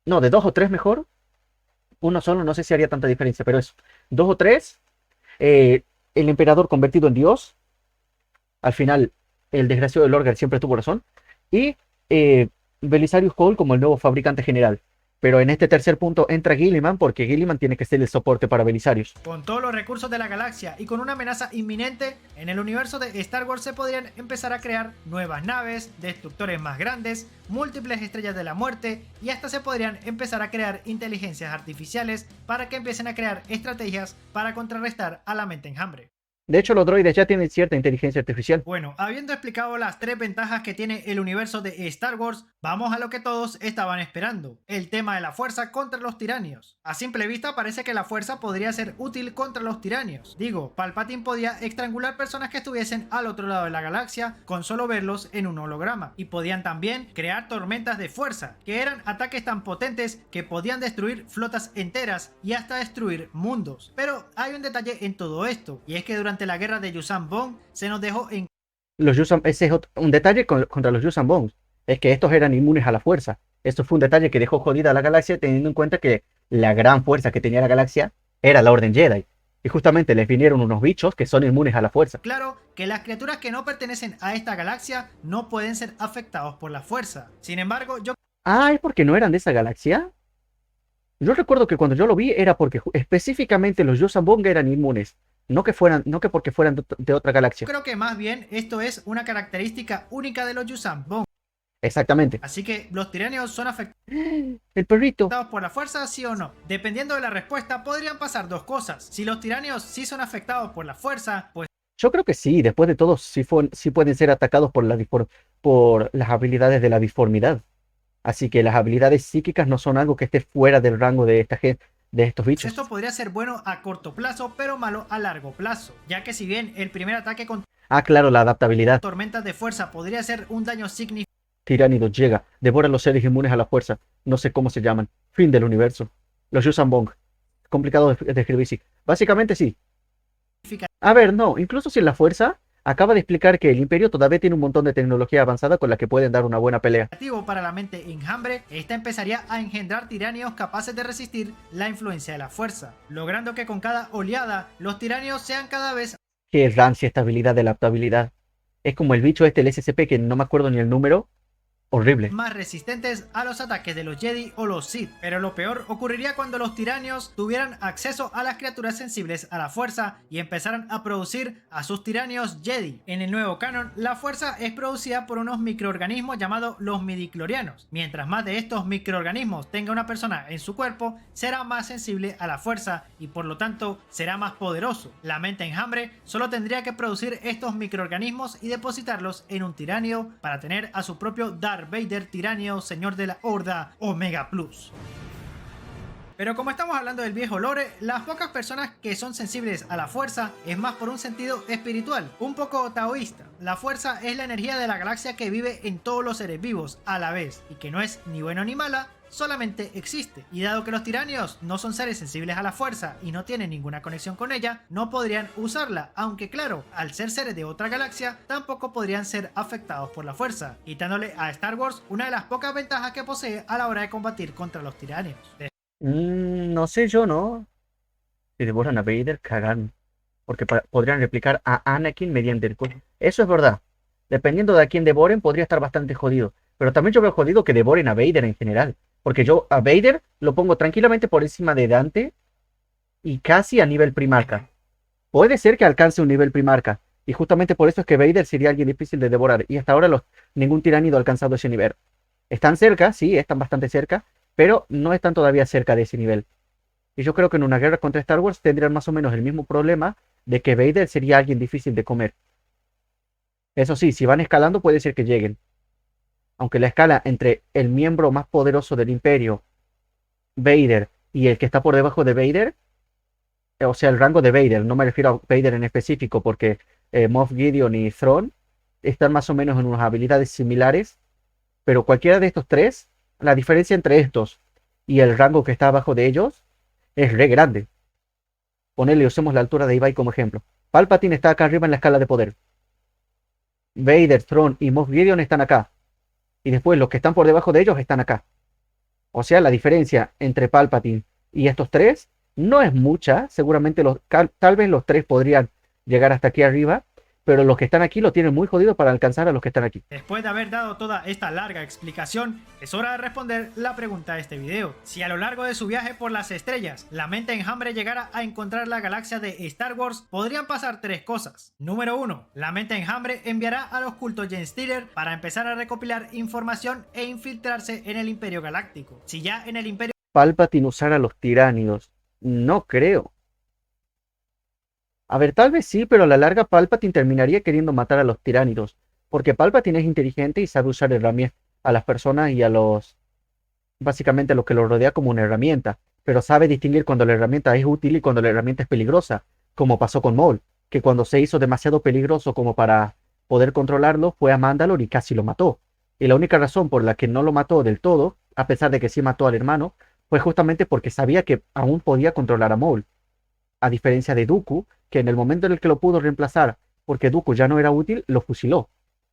no, de 2 o 3 mejor. Uno solo no sé si haría tanta diferencia, pero eso. 2 o 3. El emperador convertido en Dios. Al final, el desgraciado de Lorgar siempre tuvo razón. Y Belisarius Cole como el nuevo fabricante general. Pero en este tercer punto entra Gilliman porque Gilliman tiene que ser el soporte para Belisarius. Con todos los recursos de la galaxia y con una amenaza inminente, en el universo de Star Wars se podrían empezar a crear nuevas naves, destructores más grandes, múltiples estrellas de la muerte y hasta se podrían empezar a crear inteligencias artificiales para que empiecen a crear estrategias para contrarrestar a la mente enjambre. De hecho, los droides ya tienen cierta inteligencia artificial. Bueno, habiendo explicado las 3 ventajas que tiene el universo de Star Wars, vamos a lo que todos estaban esperando, el tema de la fuerza contra los tiranios. A simple vista parece que la fuerza podría ser útil contra los tiranios. Digo, Palpatine podía estrangular personas que estuviesen al otro lado de la galaxia con solo verlos en un holograma, y podían también crear tormentas de fuerza, que eran ataques tan potentes que podían destruir flotas enteras y hasta destruir mundos. Pero hay un detalle en todo esto, y es que durante la guerra de Yuuzhan Vong se nos dejó en Ese es un detalle contra los Yuuzhan Vong. Es que estos eran inmunes a la fuerza. Esto fue un detalle que dejó jodida a la galaxia, teniendo en cuenta que la gran fuerza que tenía la galaxia era la Orden Jedi. Y justamente les vinieron unos bichos que son inmunes a la fuerza. claro que las criaturas que no pertenecen a esta galaxia no pueden ser afectados por la fuerza. Sin embargo, yo Ah, ¿es porque no eran de esa galaxia? Yo recuerdo que cuando yo lo vi era porque específicamente los Yuuzhan Vong eran inmunes. No que porque fueran de otra galaxia. creo que más bien esto es una característica única de los Yuuzhan Vong. Exactamente. Así que los tiranios son afectados El perrito. por la fuerza, sí o no. Dependiendo de la respuesta, podrían pasar dos cosas. Si los tiranios sí son afectados por la fuerza, pues Yo creo que sí, después de todo, sí pueden ser atacados por las habilidades de la disformidad. Así que las habilidades psíquicas no son algo que esté fuera del rango de de estos bichos. esto podría ser bueno a corto plazo, pero malo a largo plazo, ya que si bien el primer ataque con Ah, claro, la adaptabilidad. tormentas de fuerza podría ser un daño significativo, Tiránido llega, devora a los seres inmunes a la fuerza. No sé cómo se llaman. Fin del universo. Los Yuuzhan Vong. Complicado de escribir, sí. Básicamente sí. A ver, no, incluso sin la fuerza, acaba de explicar que el Imperio todavía tiene un montón de tecnología avanzada con la que pueden dar una buena pelea. para la mente enjambre, esta empezaría a engendrar tiranios capaces de resistir la influencia de la fuerza, logrando que con cada oleada los tiranios sean cada vez Qué rancia esta habilidad de adaptabilidad. Es como el bicho este, el SCP, que no me acuerdo ni el número. Horrible. más resistentes a los ataques de los Jedi o los Sith. Pero lo peor ocurriría cuando los tiranios tuvieran acceso a las criaturas sensibles a la fuerza y empezaran a producir a sus tiranios Jedi. En el nuevo canon, la fuerza es producida por unos microorganismos llamados los midichlorianos. Mientras más de estos microorganismos tenga una persona en su cuerpo, será más sensible a la fuerza y por lo tanto será más poderoso. La mente enjambre solo tendría que producir estos microorganismos y depositarlos en un tiranio para tener a su propio Darth Vader tiranio, señor de la Horda Omega Plus. Pero como estamos hablando del viejo lore, las pocas personas que son sensibles a la fuerza es más por un sentido espiritual, un poco taoísta. La fuerza es la energía de la galaxia que vive en todos los seres vivos a la vez y que no es ni bueno ni mala, solamente existe. Y dado que los tiranios no son seres sensibles a la fuerza y no tienen ninguna conexión con ella, no podrían usarla, aunque claro, al ser seres de otra galaxia, tampoco podrían ser afectados por la fuerza, quitándole a Star Wars una de las pocas ventajas que posee a la hora de combatir contra los tiranios. No sé yo, ¿no? Si devoran a Vader, cagan. Porque podrían replicar a Anakin mediante el cuerpo. Eso es verdad. Dependiendo de a quién devoren, podría estar bastante jodido. Pero también yo veo jodido que devoren a Vader en general. Porque yo a Vader lo pongo tranquilamente por encima de Dante y casi a nivel primarca. Puede ser que alcance un nivel primarca. Y justamente por eso es que Vader sería alguien difícil de devorar. Y hasta ahora ningún tiránido ha alcanzado ese nivel. Están cerca, sí, están bastante cerca. Pero no están todavía cerca de ese nivel. Y yo creo que en una guerra contra Star Wars tendrían más o menos el mismo problema de que Vader sería alguien difícil de comer. Eso sí, si van escalando puede ser que lleguen. Aunque la escala entre el miembro más poderoso del Imperio, Vader, y el que está por debajo de Vader, o sea, el rango de Vader, no me refiero a Vader en específico, porque Moff Gideon y Thrawn están más o menos en unas habilidades similares, pero cualquiera de estos tres, la diferencia entre estos y el rango que está abajo de ellos es re grande. Ponele, usemos la altura de Ibai como ejemplo. Palpatine está acá arriba en la escala de poder. Vader, Thrawn y Moff Gideon están acá. Y después los que están por debajo de ellos están acá. O sea, la diferencia entre Palpatine y estos tres no es mucha. Seguramente tal vez los tres podrían llegar hasta aquí arriba. Pero los que están aquí lo tienen muy jodido para alcanzar a los que están aquí. Después de haber dado toda esta larga explicación, es hora de responder la pregunta de este video. Si a lo largo de su viaje por las estrellas, la mente enjambre llegara a encontrar la galaxia de Star Wars, podrían pasar tres cosas. Número 1. La mente enjambre enviará a los cultos Genestealer para empezar a recopilar información e infiltrarse en el Imperio Galáctico. Si ya en el Imperio Palpatine usar a los tiránidos. No creo. A ver, tal vez sí, pero a la larga Palpatine terminaría queriendo matar a los tiránidos, porque Palpatine es inteligente y sabe usar herramientas a las personas y a los, básicamente a lo que lo rodea como una herramienta, pero sabe distinguir cuando la herramienta es útil y cuando la herramienta es peligrosa, como pasó con Maul, que cuando se hizo demasiado peligroso como para poder controlarlo, fue a Mandalore y casi lo mató. Y la única razón por la que no lo mató del todo, a pesar de que sí mató al hermano, fue justamente porque sabía que aún podía controlar a Maul, a diferencia de Dooku, que en el momento en el que lo pudo reemplazar, porque Dooku ya no era útil, lo fusiló.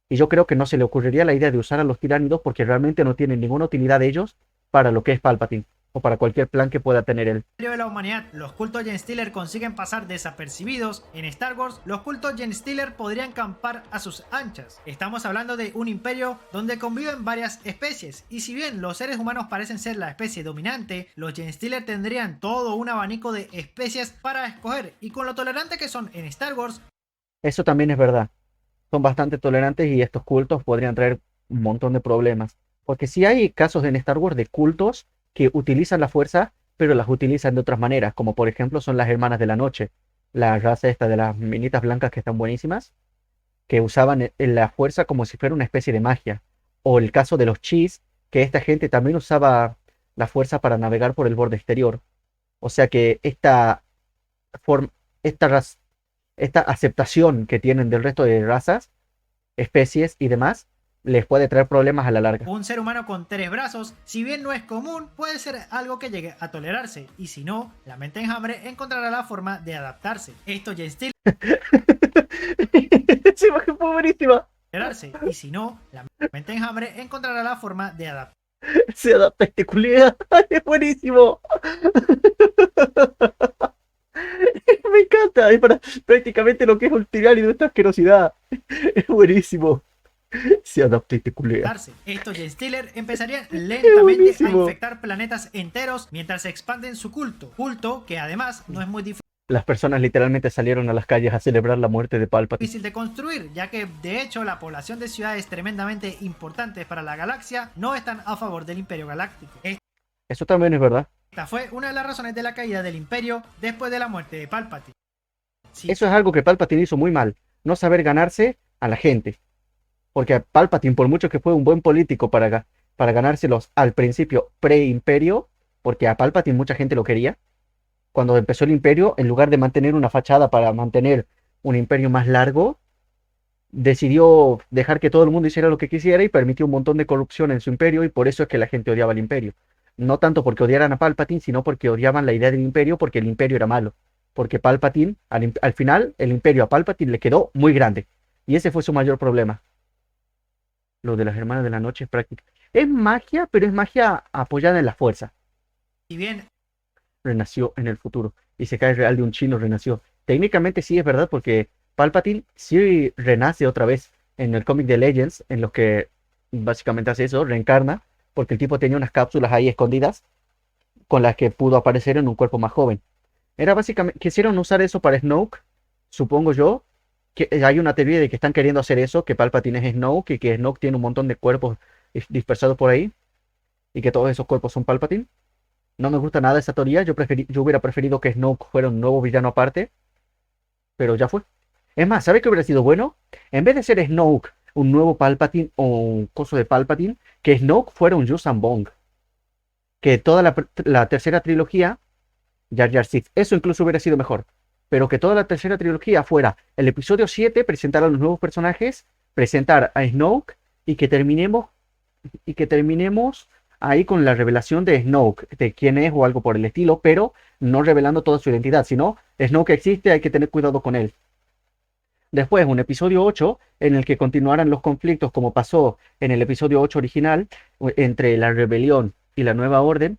Y yo creo que no se le ocurriría la idea de usar a los tiránidos porque realmente no tienen ninguna utilidad de ellos para lo que es Palpatine o para cualquier plan que pueda tener él. De la humanidad, los cultos Genestealer consiguen pasar desapercibidos. En Star Wars, los cultos Genestealer podrían campar a sus anchas. Estamos hablando de un imperio donde conviven varias especies, y si bien los seres humanos parecen ser la especie dominante, los Genestealer tendrían todo un abanico de especies para escoger, y con lo tolerante que son en Star Wars, Eso también es verdad. Son bastante tolerantes y estos cultos podrían traer un montón de problemas. Porque sí hay casos en Star Wars de cultos que utilizan la fuerza, pero las utilizan de otras maneras, como por ejemplo son las Hermanas de la Noche, la raza esta de las minitas blancas que están buenísimas, que usaban la fuerza como si fuera una especie de magia. O el caso de los Chis, que esta gente también usaba la fuerza para navegar por el borde exterior. O sea que forma, esta, esta aceptación que tienen del resto de razas, especies y demás, les puede traer problemas a la larga. un ser humano con 3 brazos, si bien no es común, puede ser algo que llegue a tolerarse, y si no, la mente enjambre encontrará la forma de adaptarse. Esto Genestealer Esa imagen fue buenísima. y si no, la mente enjambre encontrará la forma de adaptarse. Se adapta a este culea. Es buenísimo. Me encanta. Es para prácticamente lo que es un tiránido de esta asquerosidad. Es buenísimo. Se adapta a este culea. Estos Genestealer empezarían Es lentamente a buenísimo. infectar planetas enteros mientras se expanden su culto que además no es muy Las personas literalmente salieron a las calles a celebrar la muerte de Palpatine. difícil de construir, ya que de hecho la población de ciudades tremendamente importantes para la galaxia no están a favor del Imperio Galáctico. Eso también es verdad. Esta fue una de las razones de la caída del Imperio después de la muerte de Palpatine. Sí, Eso es algo que Palpatine hizo muy mal. No saber ganarse a la gente. Porque Palpatine, por mucho que fue un buen político para ganárselos al principio pre-imperio, porque a Palpatine mucha gente lo quería, cuando empezó el imperio, en lugar de mantener una fachada para mantener un imperio más largo, decidió dejar que todo el mundo hiciera lo que quisiera y permitió un montón de corrupción en su imperio y por eso es que la gente odiaba al imperio. No tanto porque odiaran a Palpatine, sino porque odiaban la idea del imperio porque el imperio era malo. Porque Palpatine, al final, el imperio a Palpatine le quedó muy grande. Y ese fue su mayor problema. Lo de las hermanas de la noche es práctica. Es magia, pero es magia apoyada en la fuerza. si bien Renació en el futuro. Y se cae real de un chino, renació. Técnicamente sí es verdad porque Palpatine sí renace otra vez en el cómic de Legends, en los que básicamente hace eso, reencarna, porque el tipo tenía unas cápsulas ahí escondidas con las que pudo aparecer en un cuerpo más joven. Era básicamente, quisieron usar eso para Snoke, supongo yo, que hay una teoría de que están queriendo hacer eso, que Palpatine es Snoke y que Snoke tiene un montón de cuerpos dispersados por ahí y que todos esos cuerpos son Palpatine. No me gusta nada esa teoría, yo hubiera preferido que Snoke fuera un nuevo villano aparte, pero ya fue. Es más, ¿sabe qué hubiera sido bueno? En vez de ser Snoke un nuevo Palpatine o un coso de Palpatine, que Snoke fuera un Yuuzhan Vong. Que toda la tercera trilogía, Jar Jar Sith, eso incluso hubiera sido mejor. Pero que toda la tercera trilogía fuera el episodio 7, presentar a los nuevos personajes, presentar a Snoke y que terminemos ahí con la revelación de Snoke, de quién es o algo por el estilo, pero no revelando toda su identidad, sino Snoke existe, hay que tener cuidado con él. Después, un episodio 8 en el que continuaran los conflictos como pasó en el episodio 8 original entre la rebelión y la nueva orden,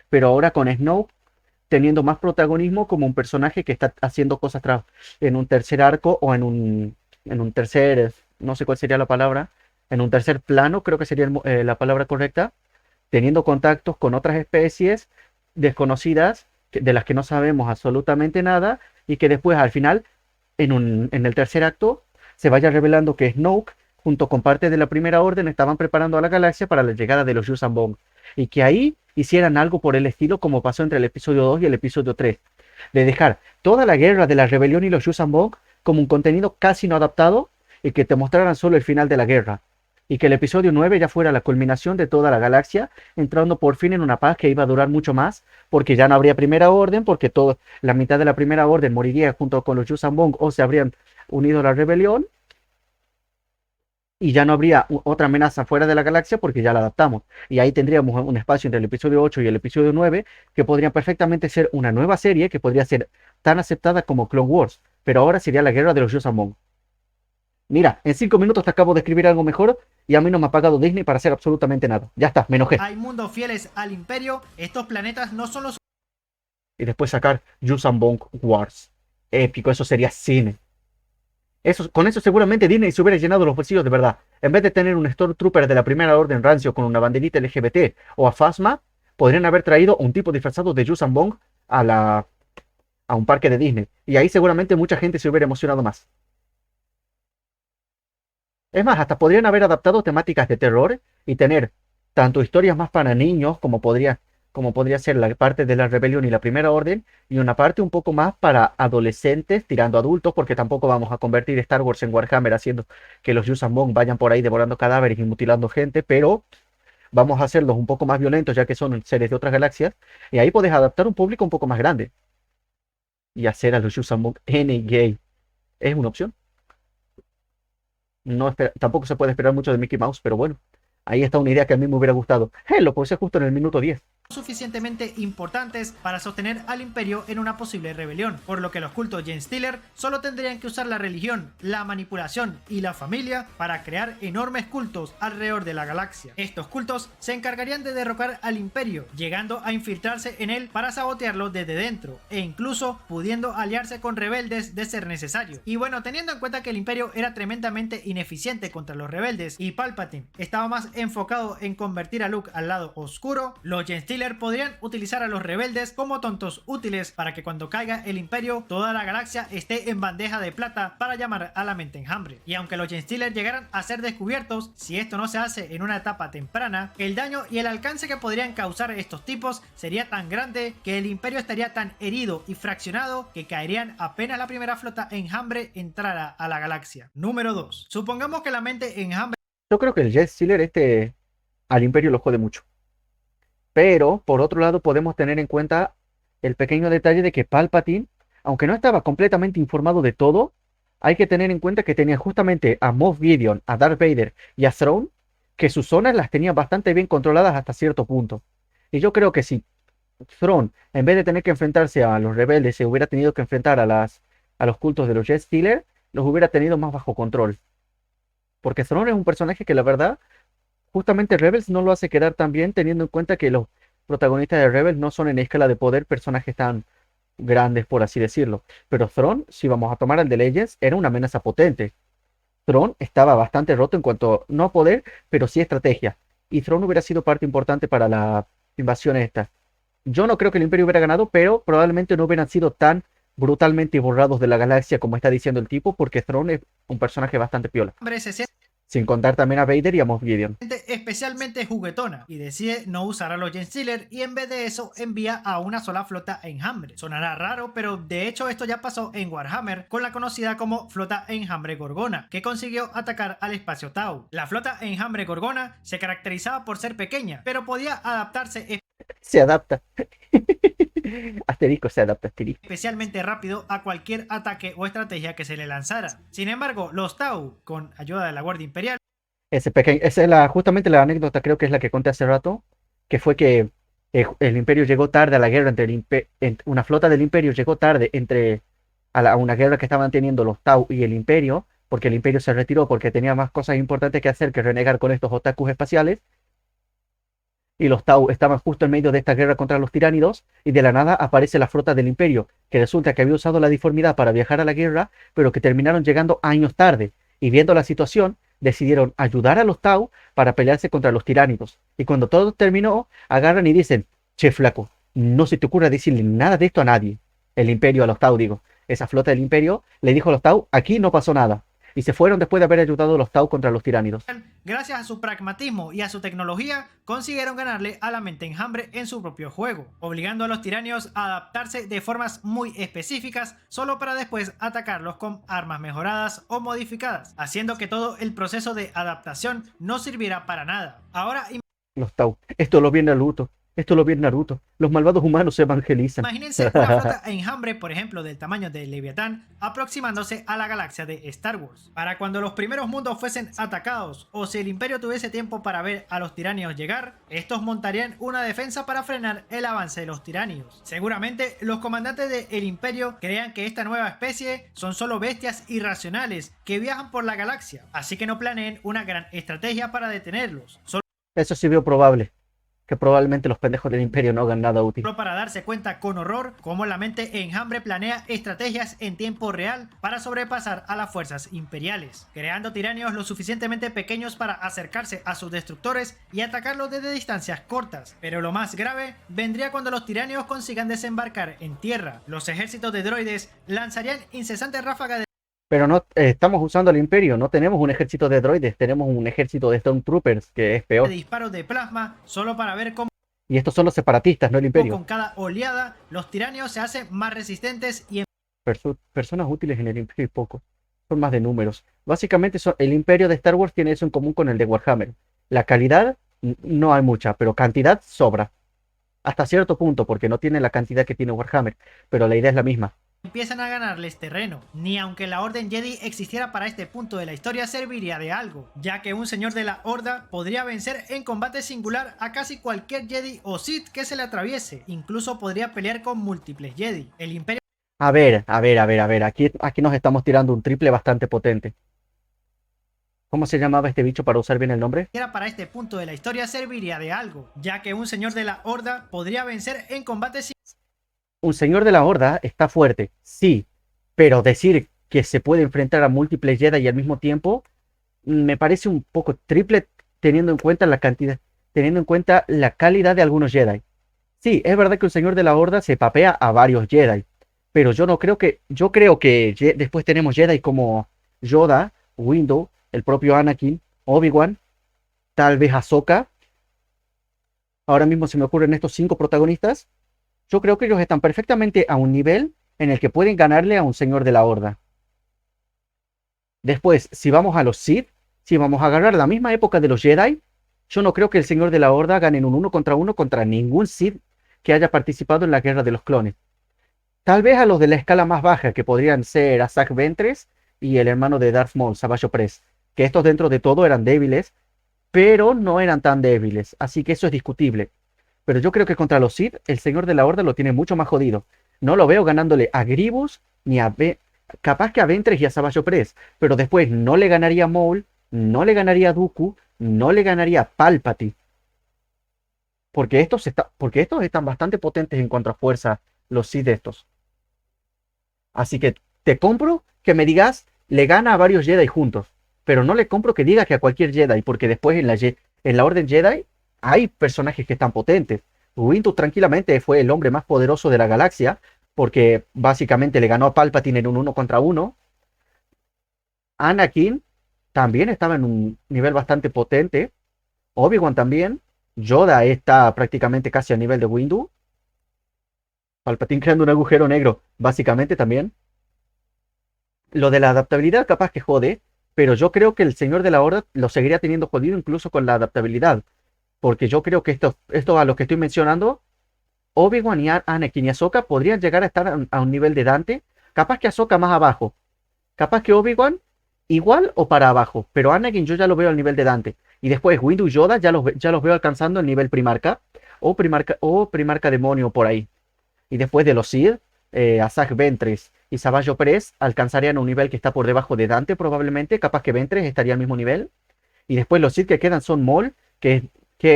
pero ahora con Snoke teniendo más protagonismo como un personaje que está haciendo cosas en un tercer arco o en un tercer, no sé cuál sería la palabra, en un tercer plano, creo que sería la palabra correcta, teniendo contactos con otras especies desconocidas de las que no sabemos absolutamente nada y que después al final, en el tercer acto, se vaya revelando que Snoke, junto con parte de la Primera Orden, estaban preparando a la galaxia para la llegada de los Yuuzhan Vong y que ahí hicieran algo por el estilo como pasó entre el episodio 2 y el episodio 3. de dejar toda la guerra de la rebelión y los Yuuzhan Vong como un contenido casi no adaptado y que te mostraran solo el final de la guerra. Y que el episodio 9 ya fuera la culminación de toda la galaxia, entrando por fin en una paz que iba a durar mucho más, porque ya no habría Primera Orden, porque la mitad de la Primera Orden moriría junto con los Yuuzhan Vong o se habrían unido a la rebelión, y ya no habría otra amenaza fuera de la galaxia porque ya la adaptamos. Y ahí tendríamos un espacio entre el episodio 8 y el episodio 9 que podrían perfectamente ser una nueva serie que podría ser tan aceptada como Clone Wars, pero ahora sería la guerra de los Yuuzhan Vong. Mira, en 5 minutos te acabo de escribir algo mejor y a mí no me ha pagado Disney para hacer absolutamente nada. Ya está, me enojé. Hay mundos fieles al imperio, estos planetas no son los Y después sacar Yuuzhan Vong Wars. Épico, eso sería cine. Con eso seguramente Disney se hubiera llenado los bolsillos de verdad. En vez de tener un Stormtrooper de la Primera Orden rancio con una banderita LGBT o a Phasma, podrían haber traído un tipo disfrazado de Yuuzhan Vong a un parque de Disney. Y ahí seguramente mucha gente se hubiera emocionado más. Es más, hasta podrían haber adaptado temáticas de terror y tener tanto historias más para niños como podría ser la parte de la rebelión y la Primera Orden, y una parte un poco más para adolescentes tirando a adultos, porque tampoco vamos a convertir Star Wars en Warhammer haciendo que los Yuuzhan Vong vayan por ahí devorando cadáveres y mutilando gente, pero vamos a hacerlos un poco más violentos ya que son seres de otras galaxias, y ahí puedes adaptar un público un poco más grande y hacer a los Yuuzhan Vong N-gay. Es una opción. No tampoco se puede esperar mucho de Mickey Mouse, pero bueno, ahí está una idea que a mí me hubiera gustado. Lo puse justo en el minuto 10. suficientemente importantes para sostener al imperio en una posible rebelión, por lo que los cultos Genestealer solo tendrían que usar la religión, la manipulación y la familia para crear enormes cultos alrededor de la galaxia. Estos cultos se encargarían de derrocar al imperio, llegando a infiltrarse en él para sabotearlo desde dentro, e incluso pudiendo aliarse con rebeldes de ser necesario. Y bueno, teniendo en cuenta que el imperio era tremendamente ineficiente contra los rebeldes y Palpatine estaba más enfocado en convertir a Luke al lado oscuro, los Genestealer podrían utilizar a los rebeldes como tontos útiles para que cuando caiga el imperio toda la galaxia esté en bandeja de plata para llamar a la mente enjambre. Y aunque los Genestealer llegaran a ser descubiertos, si esto no se hace en una etapa temprana, el daño y el alcance que podrían causar estos tipos sería tan grande que el imperio estaría tan herido y fraccionado que caerían apenas la primera flota enjambre entrara a la galaxia. Número 2. Supongamos que la mente enjambre... Yo creo que el Genestealer al imperio lo jode mucho. Pero, por otro lado, podemos tener en cuenta el pequeño detalle de que Palpatine, aunque no estaba completamente informado de todo, hay que tener en cuenta que tenía justamente a Moff Gideon, a Darth Vader y a Thrawn, que sus zonas las tenía bastante bien controladas hasta cierto punto. Y yo creo que si Thrawn, en vez de tener que enfrentarse a los rebeldes, se hubiera tenido que enfrentar a los cultos de los Genestealer, los hubiera tenido más bajo control. Porque Thrawn es un personaje que la verdad justamente Rebels no lo hace quedar tan bien, teniendo en cuenta que los protagonistas de Rebels no son en escala de poder personajes tan grandes, por así decirlo. Pero Thrawn, si vamos a tomar al de Legends, era una amenaza potente. Thrawn estaba bastante roto en cuanto, no a poder, pero sí a estrategia. Y Thrawn hubiera sido parte importante para la invasión esta. Yo no creo que el Imperio hubiera ganado, pero probablemente no hubieran sido tan brutalmente borrados de la galaxia como está diciendo el tipo, porque Thrawn es un personaje bastante piola. Sin contar también a Vader y a Moff Gideon. Especialmente juguetona, y decide no usar a los Genestealer y en vez de eso envía a una sola flota enjambre. Sonará raro, pero de hecho esto ya pasó en Warhammer con la conocida como flota enjambre Gorgona, que consiguió atacar al espacio Tau. La flota enjambre Gorgona se caracterizaba por ser pequeña, pero podía adaptarse se adapta. Asterisco se adapta, asterisco. Especialmente rápido a cualquier ataque o estrategia que se le lanzara. Sin embargo, los Tau, con ayuda de la Guardia Imperial... Esa es justamente la anécdota, creo que es la que conté hace rato, que fue que el Imperio llegó tarde a la guerra una flota del Imperio llegó tarde a una guerra que estaban teniendo los Tau y el Imperio, porque el Imperio se retiró porque tenía más cosas importantes que hacer que renegar con estos otakus espaciales. Y los Tau estaban justo en medio de esta guerra contra los tiránidos, y de la nada aparece la flota del Imperio, que resulta que había usado la diformidad para viajar a la guerra, pero que terminaron llegando años tarde, y viendo la situación, decidieron ayudar a los Tau para pelearse contra los tiránidos. Y cuando todo terminó, agarran y dicen: che flaco, no se te ocurra decirle nada de esto a nadie. El Imperio, a los Tau digo, esa flota del Imperio le dijo a los Tau: aquí no pasó nada. y se fueron después de haber ayudado a los Tau contra los tiránidos. Gracias a su pragmatismo y a su tecnología, consiguieron ganarle a la mente enjambre en su propio juego, obligando a los tiranios a adaptarse de formas muy específicas solo para después atacarlos con armas mejoradas o modificadas, haciendo que todo el proceso de adaptación no sirviera para nada. Ahora Los Tau. Esto lo vi en Naruto. Esto lo vi en Naruto. Los malvados humanos se evangelizan. imagínense una flota enjambre, por ejemplo, del tamaño de Leviatán, aproximándose a la galaxia de Star Wars. Para cuando los primeros mundos fuesen atacados, o si el Imperio tuviese tiempo para ver a los tiranios llegar, estos montarían una defensa para frenar el avance de los tiranios. Seguramente los comandantes del Imperio crean que esta nueva especie son solo bestias irracionales que viajan por la galaxia, así que no planeen una gran estrategia para detenerlos. Eso sí veo probable. Que probablemente los pendejos del Imperio no hagan nada útil. Solo para darse cuenta con horror cómo la mente enjambre planea estrategias en tiempo real para sobrepasar a las fuerzas imperiales, creando tiranios lo suficientemente pequeños para acercarse a sus destructores y atacarlos desde distancias cortas. Pero lo más grave vendría cuando los tiranios consigan desembarcar en tierra. Los ejércitos de droides lanzarían incesantes ráfagas de Pero no estamos usando al Imperio, no tenemos un ejército de droides, tenemos un ejército de Stormtroopers, que es peor. disparos de plasma solo para ver cómo Y estos son los separatistas, no el Imperio. con cada oleada los tiranios se hacen más resistentes y Personas útiles en el Imperio y poco. Son más de números. Básicamente el Imperio de Star Wars tiene eso en común con el de Warhammer. La calidad no hay mucha, pero cantidad sobra. Hasta cierto punto, porque no tiene la cantidad que tiene Warhammer, pero la idea es la misma. empiezan a ganarles terreno. Ni aunque la Orden Jedi existiera para este punto de la historia serviría de algo, ya que un señor de la Horda podría vencer en combate singular a casi cualquier Jedi o Sith que se le atraviese. Incluso podría pelear con múltiples Jedi. El Imperio A ver. Aquí nos estamos tirando un triple bastante potente. ¿Cómo se llamaba este bicho para usar bien el nombre? para este punto de la historia serviría de algo, ya que un señor de la Horda podría vencer en combate singular. Un señor de la Horda está fuerte, sí, pero decir que se puede enfrentar a múltiples Jedi al mismo tiempo me parece un poco triple teniendo en cuenta la cantidad, teniendo en cuenta la calidad de algunos Jedi. Sí, es verdad que un señor de la Horda se papea a varios Jedi, pero yo creo que después tenemos Jedi como Yoda, Windu, el propio Anakin, Obi-Wan, tal vez Ahsoka. Ahora mismo se me ocurren estos 5 protagonistas. Yo creo que ellos están perfectamente a un nivel en el que pueden ganarle a un señor de la Horda. Después, si vamos a los Sith, si vamos a agarrar la misma época de los Jedi, yo no creo que el señor de la Horda gane en un 1 contra ningún Sith que haya participado en la guerra de los clones. Tal vez a los de la escala más baja, que podrían ser Asajj Ventress y el hermano de Darth Maul, Savage Opress, que estos dentro de todo eran débiles, pero no eran tan débiles, así que eso es discutible. Pero yo creo que contra los Sith, el señor de la Horda lo tiene mucho más jodido. No lo veo ganándole a Grievous, ni a capaz que a Ventress y a Savage Opress, pero después no le ganaría a Maul, no le ganaría a Dooku, no le ganaría a Palpatine. Porque estos están bastante potentes en cuanto a fuerza, los Sith de estos. Así que te compro que me digas, le gana a varios Jedi juntos, pero no le compro que diga que a cualquier Jedi, porque después en la Orden Jedi hay personajes que están potentes. Windu tranquilamente fue el hombre más poderoso de la galaxia, porque básicamente le ganó a Palpatine en un 1 contra 1. Anakin también estaba en un nivel bastante potente. Obi-Wan también. Yoda está prácticamente casi a nivel de Windu. Palpatine creando un agujero negro, básicamente también. Lo de la adaptabilidad capaz que jode, pero yo creo que el señor de la Horda lo seguiría teniendo jodido incluso con la adaptabilidad. Porque yo creo que esto a los que estoy mencionando, Obi-Wan y Anakin y Ahsoka podrían llegar a estar a un nivel de Dante. Capaz que Ahsoka más abajo. Capaz que Obi-Wan igual o para abajo. Pero Anakin yo ya lo veo al nivel de Dante. Y después Windu y Yoda ya los veo alcanzando el nivel Primarca. O Primarca Demonio por ahí. Y después de los Sith, Asajj Ventress y Savage Opress alcanzarían un nivel que está por debajo de Dante probablemente. Capaz que Ventress estaría al mismo nivel. Y después los Sith que quedan son Maul, que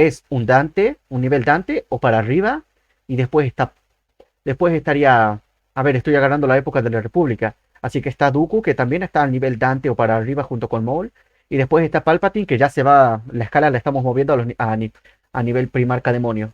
es un Dante, un nivel Dante o para arriba. Y después estaría, a ver, estoy agarrando la época de la República. Así que está Dooku, que también está al nivel Dante o para arriba junto con Maul. Y después está Palpatine, que ya se va, la escala la estamos moviendo a nivel Primarca Demonio.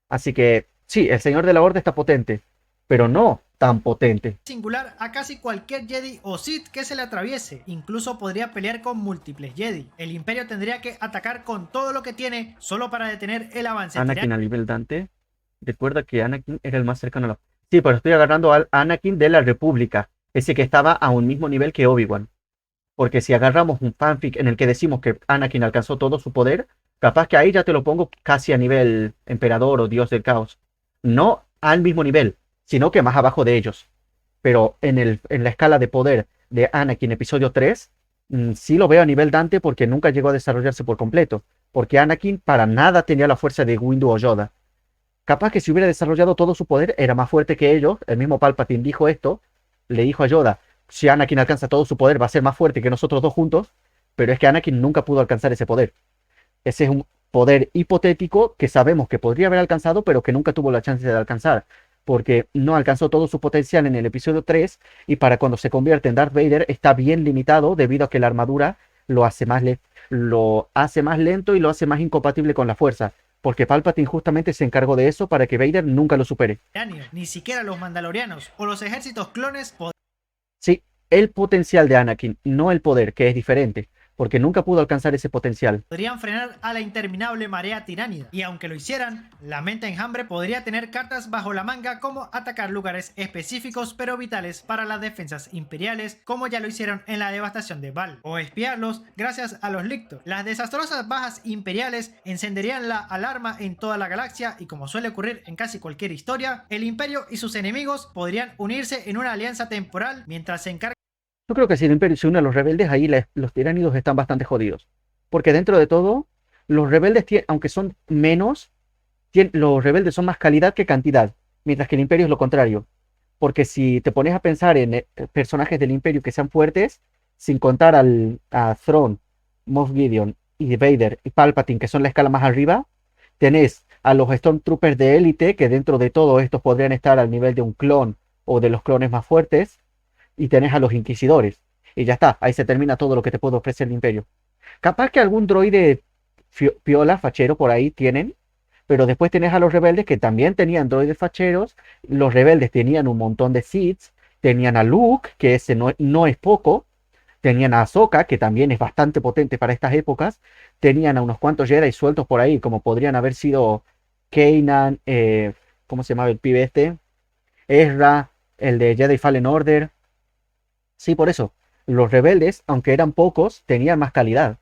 Así que sí, el señor de la Horda está potente, pero no tan potente. Singular a casi cualquier Jedi o Sith que se le atraviese. Incluso podría pelear con múltiples Jedi. El Imperio tendría que atacar con todo lo que tiene solo para detener el avance Anakin a nivel Dante. Recuerda que Anakin era el más cercano a la... Sí, pero estoy agarrando al Anakin de la República. Ese que estaba a un mismo nivel que Obi-Wan. Porque si agarramos un fanfic en el que decimos que Anakin alcanzó todo su poder, capaz que ahí ya te lo pongo casi a nivel emperador o dios del caos. No al mismo nivel, sino que más abajo de ellos. Pero en la escala de poder de Anakin episodio 3, sí lo veo a nivel Dante porque nunca llegó a desarrollarse por completo. Porque Anakin para nada tenía la fuerza de Windu o Yoda. Capaz que si hubiera desarrollado todo su poder, era más fuerte que ellos. El mismo Palpatine dijo esto, le dijo a Yoda, si Anakin alcanza todo su poder va a ser más fuerte que nosotros dos juntos, pero es que Anakin nunca pudo alcanzar ese poder. Ese es un poder hipotético que sabemos que podría haber alcanzado, pero que nunca tuvo la chance de alcanzar, porque no alcanzó todo su potencial en el episodio 3 y para cuando se convierte en Darth Vader está bien limitado debido a que la armadura lo hace más lento y lo hace más incompatible con la fuerza, porque Palpatine justamente se encargó de eso para que Vader nunca lo supere. Ni siquiera los mandalorianos o los ejércitos clones Sí, el potencial de Anakin, no el poder, que es diferente, porque nunca pudo alcanzar ese potencial. podrían frenar a la interminable marea tiránida. Y aunque lo hicieran, la mente enjambre podría tener cartas bajo la manga como atacar lugares específicos pero vitales para las defensas imperiales, como ya lo hicieron en la devastación de Val, o espiarlos gracias a los lictors. Las desastrosas bajas imperiales encenderían la alarma en toda la galaxia y, como suele ocurrir en casi cualquier historia, el imperio y sus enemigos podrían unirse en una alianza temporal mientras se encargan. Yo creo que si el Imperio se une a los rebeldes, ahí los tiránidos están bastante jodidos. Porque dentro de todo, los rebeldes, aunque son menos, los rebeldes son más calidad que cantidad, mientras que el Imperio es lo contrario. Porque si te pones a pensar en personajes del Imperio que sean fuertes, sin contar a Thrawn, Moff Gideon y Vader y Palpatine, que son la escala más arriba, tenés a los Stormtroopers de élite, que dentro de todo estos podrían estar al nivel de un clon o de los clones más fuertes, y tenés a los inquisidores. Y ya está, ahí se termina todo lo que te puede ofrecer el Imperio. Capaz que algún droide piola, fachero por ahí tienen, pero después tenés a los rebeldes que también tenían droides facheros. Los rebeldes tenían un montón de Siths, tenían a Luke, que ese no es poco, tenían a Ahsoka, que también es bastante potente para estas épocas, tenían a unos cuantos Jedi sueltos por ahí, como podrían haber sido Kanan, ¿cómo se llamaba el pibe este? Ezra, el de Jedi Fallen Order. Sí, por eso, los rebeldes, aunque eran pocos, tenían más calidad.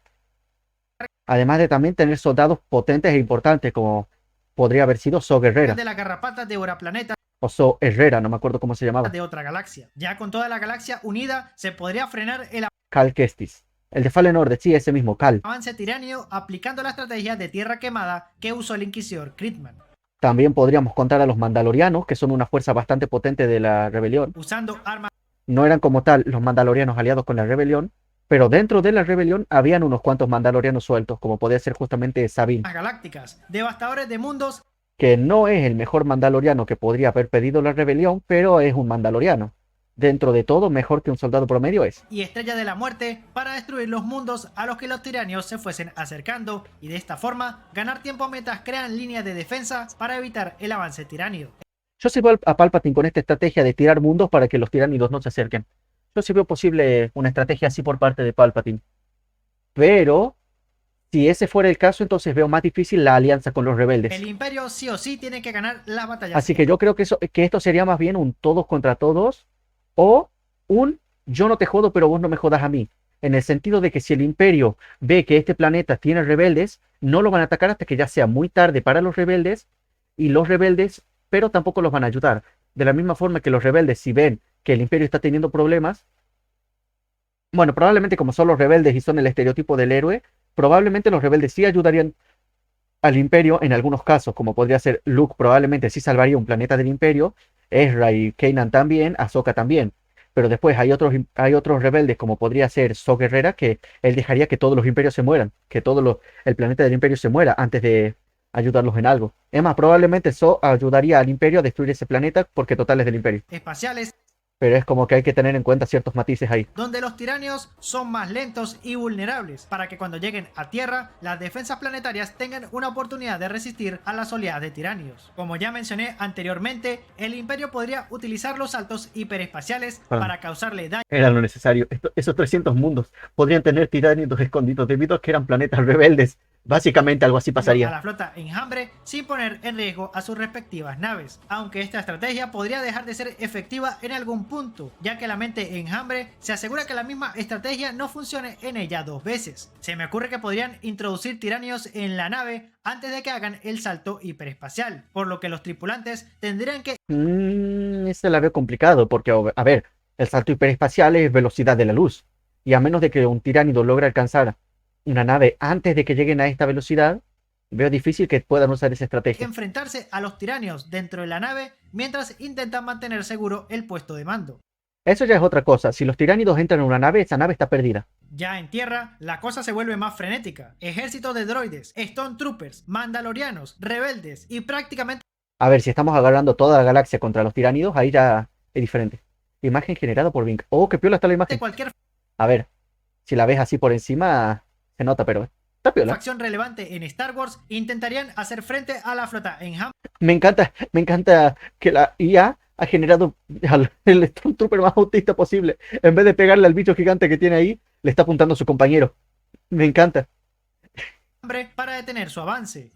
Además de también tener soldados potentes e importantes, como podría haber sido So Guerrera. De la garrapata de Planeta O So Herrera, no me acuerdo cómo se llamaba. de otra galaxia. Ya con toda la galaxia unida, se podría frenar el Cal Kestis. El de Fallen Order, sí, ese mismo, Cal. avance tiráneo aplicando la estrategia de tierra quemada que usó el inquisidor Critman. También podríamos contar a los mandalorianos, que son una fuerza bastante potente de la rebelión. Usando armas No eran como tal los mandalorianos aliados con la rebelión, pero dentro de la rebelión habían unos cuantos mandalorianos sueltos, como podía ser justamente Sabine, galácticas, devastadores de mundos, que no es el mejor mandaloriano que podría haber pedido la rebelión, pero es un mandaloriano. Dentro de todo, mejor que un soldado promedio es. y estrella de la muerte para destruir los mundos a los que los tiranios se fuesen acercando y de esta forma ganar tiempo mientras crean líneas de defensa para evitar el avance tiránido. Yo sí veo a Palpatine con esta estrategia de tirar mundos para que los tiránidos no se acerquen. Yo sí veo posible una estrategia así por parte de Palpatine. Pero, si ese fuera el caso, entonces veo más difícil la alianza con los rebeldes. El imperio sí o sí tiene que ganar las batallas. Así que yo creo que esto sería más bien un todos contra todos o un yo no te jodo pero vos no me jodas a mí. En el sentido de que si el imperio ve que este planeta tiene rebeldes, no lo van a atacar hasta que ya sea muy tarde para los rebeldes y los rebeldes, pero tampoco los van a ayudar. De la misma forma que los rebeldes, si ven que el imperio está teniendo problemas, bueno, probablemente como son los rebeldes y son el estereotipo del héroe, probablemente los rebeldes sí ayudarían al imperio en algunos casos, como podría ser Luke, probablemente sí salvaría un planeta del imperio, Ezra y Kanan también, Ahsoka también. Pero después hay otros rebeldes, como podría ser So Guerrera, que él dejaría que todos los imperios se mueran, que el planeta del imperio se muera antes de ayudarlos en algo. Es más, probablemente So ayudaría al imperio a destruir ese planeta porque total es del imperio. Espaciales Pero es como que hay que tener en cuenta ciertos matices ahí. donde los tiranios son más lentos y vulnerables, para que cuando lleguen a Tierra, las defensas planetarias tengan una oportunidad de resistir a las oleadas de tiranios. Como ya mencioné anteriormente, el Imperio podría utilizar los saltos hiperespaciales para causarle daño Era lo necesario. Esos 300 mundos podrían tener tiránidos escondidos debido a que eran planetas rebeldes. Básicamente algo así a pasaría. la flota enjambre sin poner en riesgo a sus respectivas naves, aunque esta estrategia podría dejar de ser efectiva en algún punto, ya que la mente enjambre se asegura que la misma estrategia no funcione en ella dos veces. Se me ocurre que podrían introducir tiranios en la nave antes de que hagan el salto hiperespacial, por lo que los tripulantes tendrían que Ese la veo complicado porque, a ver, el salto hiperespacial es velocidad de la luz. Y a menos de que un tiránido logre alcanzar una nave antes de que lleguen a esta velocidad, veo difícil que puedan usar esa estrategia. enfrentarse a los tiranios dentro de la nave mientras intentan mantener seguro el puesto de mando. Eso ya es otra cosa. Si los tiránidos entran en una nave, esa nave está perdida. Ya en tierra, la cosa se vuelve más frenética. Ejército de droides, Stone Troopers, Mandalorianos, rebeldes y prácticamente... A ver, si estamos agarrando toda la galaxia contra los tiránidos, ahí ya es diferente. Imagen generada por Bing. Oh, qué piola está la imagen. cualquier A ver, si la ves así por encima, se nota, pero está piola. facción relevante en Star Wars intentarían hacer frente a la flota enjambre Me encanta que la IA ha generado el Stormtrooper más autista posible. En vez de pegarle al bicho gigante que tiene ahí, le está apuntando a su compañero. Me encanta. para detener su avance.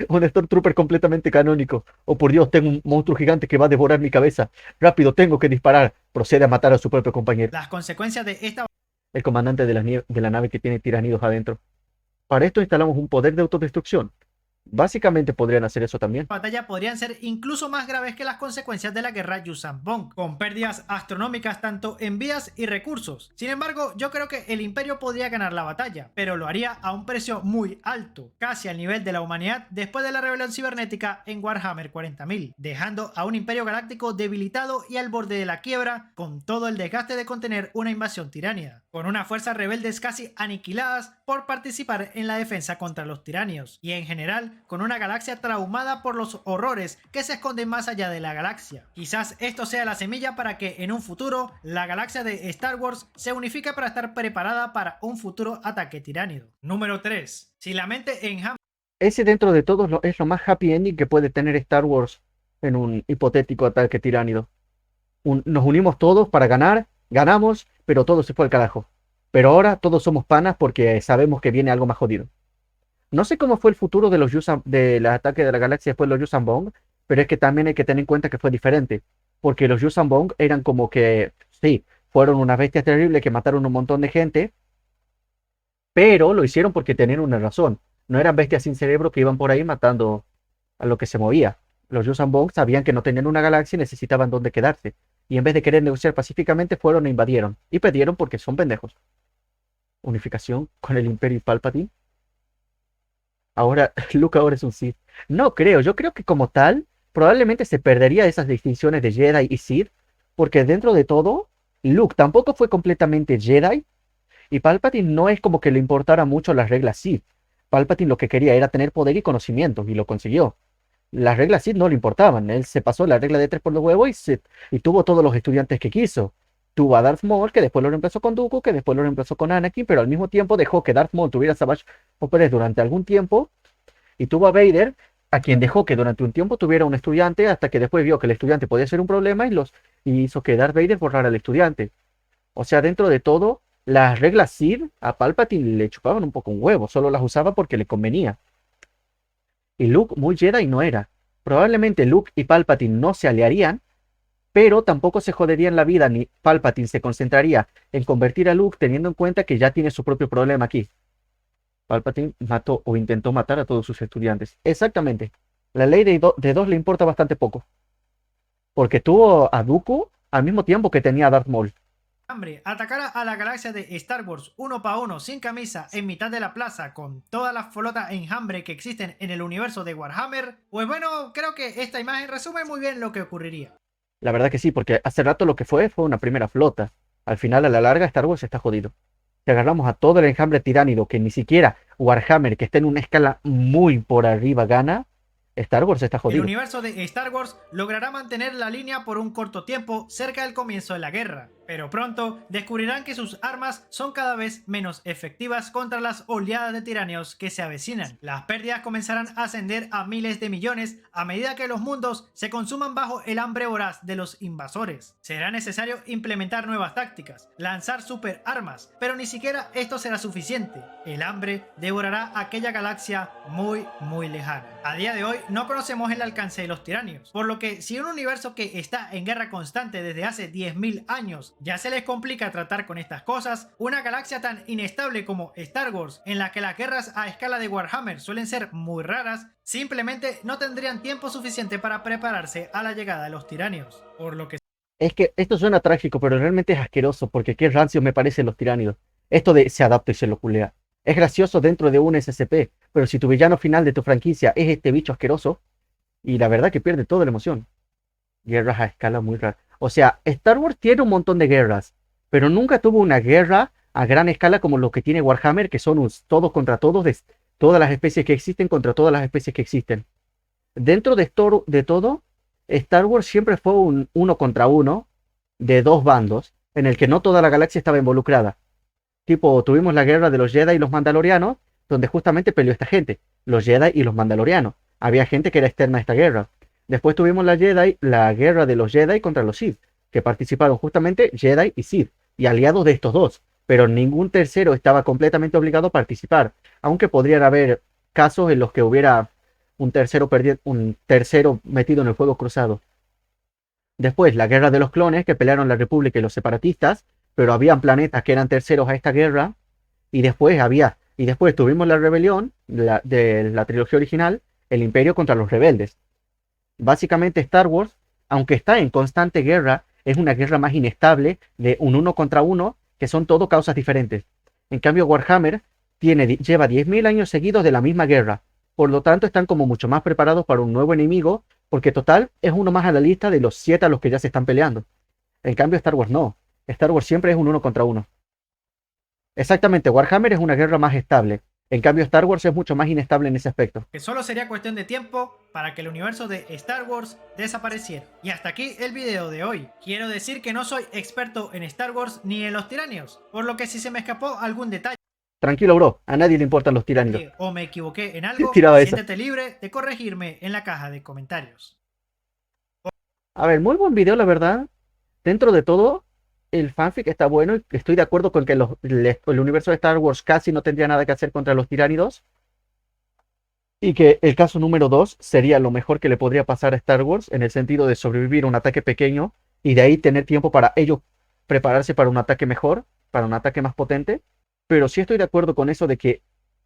Un Stormtrooper completamente canónico. Oh, por Dios, tengo un monstruo gigante que va a devorar mi cabeza. Rápido, tengo que disparar. Procede a matar a su propio compañero. Las consecuencias de esta El comandante de la nave que tiene tiranidos adentro. Para esto instalamos un poder de autodestrucción. Básicamente podrían hacer eso también. batalla podrían ser incluso más graves que las consecuencias de la guerra Yuuzhan Vong, con pérdidas astronómicas tanto en vidas y recursos. Sin embargo, yo creo que el Imperio podría ganar la batalla, pero lo haría a un precio muy alto, casi al nivel de la humanidad después de la rebelión cibernética en Warhammer 40.000, dejando a un Imperio Galáctico debilitado y al borde de la quiebra, con todo el desgaste de contener una invasión tiránida, con unas fuerzas rebeldes casi aniquiladas por participar en la defensa contra los tiranios, y en general con una galaxia traumada por los horrores que se esconden más allá de la galaxia. Quizás esto sea la semilla para que en un futuro la galaxia de Star Wars se unifique para estar preparada para un futuro ataque tiránido. Número 3. Si la mente enjambre... Ese dentro de todos es lo más happy ending que puede tener Star Wars en un hipotético ataque tiránido. Nos unimos todos para ganar, ganamos, pero todo se fue al carajo. Pero ahora todos somos panas porque sabemos que viene algo más jodido. No sé cómo fue el futuro de del ataque de la galaxia después de los Yuuzhan Vong, pero es que también hay que tener en cuenta que fue diferente. Porque los Yuuzhan Vong eran como que, sí, fueron unas bestias terribles que mataron un montón de gente, pero lo hicieron porque tenían una razón. No eran bestias sin cerebro que iban por ahí matando a lo que se movía. Los Yuuzhan Vong sabían que no tenían una galaxia y necesitaban dónde quedarse. Y en vez de querer negociar pacíficamente, fueron e invadieron. Y perdieron porque son pendejos. Unificación con el Imperio y Palpatine. Ahora, Luke ahora es un Sith. No creo, yo creo que como tal, probablemente se perdería esas distinciones de Jedi y Sith, porque dentro de todo, Luke tampoco fue completamente Jedi, y Palpatine no es como que le importara mucho las reglas Sith. Palpatine lo que quería era tener poder y conocimiento, y lo consiguió. Las reglas Sith no le importaban, él se pasó la regla de 3 por los huevos y tuvo todos los estudiantes que quiso. Tuvo a Darth Maul, que después lo reemplazó con Dooku, que después lo reemplazó con Anakin, pero al mismo tiempo dejó que Darth Maul tuviera Savage Operas durante algún tiempo, y tuvo a Vader, a quien dejó que durante un tiempo tuviera un estudiante, hasta que después vio que el estudiante podía ser un problema y hizo que Darth Vader borrara al estudiante. O sea, dentro de todo, las reglas Sith a Palpatine le chupaban un poco un huevo, solo las usaba porque le convenía. Y Luke muy Jedi no era. Probablemente Luke y Palpatine no se aliarían, pero tampoco se joderían la vida, ni Palpatine se concentraría en convertir a Luke teniendo en cuenta que ya tiene su propio problema aquí. Palpatine mató o intentó matar a todos sus estudiantes. Exactamente. La ley de dos le importa bastante poco. Porque tuvo a Dooku al mismo tiempo que tenía a Darth Maul. Atacara a la galaxia de Star Wars uno para uno sin camisa en mitad de la plaza con todas las flotas enjambre que existen en el universo de Warhammer, pues bueno, creo que esta imagen resume muy bien lo que ocurriría. La verdad que sí, porque hace rato lo que fue una primera flota. Al final, a la larga, Star Wars está jodido. Si agarramos a todo el enjambre tiránido, que ni siquiera Warhammer, que está en una escala muy por arriba, gana, Star Wars está El jodido. universo de Star Wars logrará mantener la línea por un corto tiempo cerca del comienzo de la guerra, pero pronto descubrirán que sus armas son cada vez menos efectivas contra las oleadas de tiranios que se avecinan. Las pérdidas comenzarán a ascender a miles de millones a medida que los mundos se consuman bajo el hambre voraz de los invasores. Será necesario implementar nuevas tácticas, lanzar super armas, pero ni siquiera esto será suficiente. El hambre devorará aquella galaxia muy lejana. A día de hoy no conocemos el alcance de los tiranios, por lo que si un universo que está en guerra constante desde hace 10.000 años ya se les complica tratar con estas cosas, una galaxia tan inestable como Star Wars, en la que las guerras a escala de Warhammer suelen ser muy raras, simplemente no tendrían tiempo suficiente para prepararse a la llegada de los tiranios, por lo que... Es que esto suena trágico, pero realmente es asqueroso, porque qué rancio me parecen los tiránidos. Esto de se adapta y se lo culea. Es gracioso dentro de un SCP, pero si tu villano final de tu franquicia es este bicho asqueroso, y la verdad que pierde toda la emoción. Guerras a escala muy rara. O sea, Star Wars tiene un montón de guerras, pero nunca tuvo una guerra a gran escala como lo que tiene Warhammer, que son todos contra todos, de todas las especies que existen contra todas las especies que existen. Dentro de todo, Star Wars siempre fue un uno contra uno de dos bandos, en el que no toda la galaxia estaba involucrada. Tipo, tuvimos la guerra de los Jedi y los Mandalorianos, donde justamente peleó esta gente, los Jedi y los Mandalorianos. Había gente que era externa a esta guerra. Después tuvimos la guerra de los Jedi contra los Sith, que participaron justamente Jedi y Sith, y aliados de estos dos, pero ningún tercero estaba completamente obligado a participar, aunque podrían haber casos en los que hubiera un tercero metido en el fuego cruzado. Después, la guerra de los clones, que pelearon la República y los separatistas, pero habían planetas que eran terceros a esta guerra, y después tuvimos la rebelión de la trilogía original, el Imperio contra los rebeldes. Básicamente Star Wars, aunque está en constante guerra, es una guerra más inestable de un uno contra uno, que son todo causas diferentes. En cambio Warhammer lleva 10.000 años seguidos de la misma guerra, por lo tanto están como mucho más preparados para un nuevo enemigo, porque total es uno más a la lista de los 7 a los que ya se están peleando. En cambio Star Wars no, Star Wars siempre es un uno contra uno. Exactamente, Warhammer es una guerra más estable. En cambio, Star Wars es mucho más inestable en ese aspecto. Que solo sería cuestión de tiempo para que el universo de Star Wars desapareciera. Y hasta aquí el video de hoy. Quiero decir que no soy experto en Star Wars ni en los tiranios, por lo que si se me escapó algún detalle Tranquilo, bro, a nadie le importan los tiránidos. o me equivoqué en algo, Tiraba esa. siéntete libre de corregirme en la caja de comentarios. A ver, muy buen video, la verdad. Dentro de todo, el fanfic está bueno y estoy de acuerdo con que el universo de Star Wars casi no tendría nada que hacer contra los tiránidos. Y que el caso número 2 sería lo mejor que le podría pasar a Star Wars en el sentido de sobrevivir a un ataque pequeño y de ahí tener tiempo para ellos prepararse para un ataque mejor, para un ataque más potente. Pero sí estoy de acuerdo con eso de que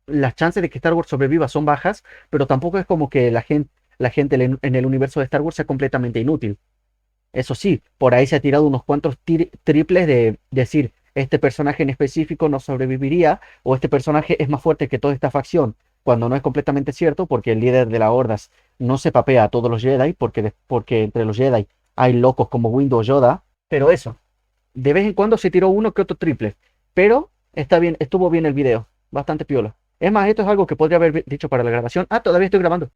las chances de que Star Wars sobreviva son bajas, pero tampoco es como que la gente en el universo de Star Wars sea completamente inútil. Eso sí, por ahí se ha tirado unos cuantos triples de decir, este personaje en específico no sobreviviría, o este personaje es más fuerte que toda esta facción, cuando no es completamente cierto, porque el líder de la Hordas no se papea a todos los Jedi, porque entre los Jedi hay locos como Windows Yoda, pero eso, de vez en cuando se tiró uno que otro triple, pero está bien, estuvo bien el video, bastante piola. Es más, esto es algo que podría haber dicho para la grabación. Ah, todavía estoy grabando.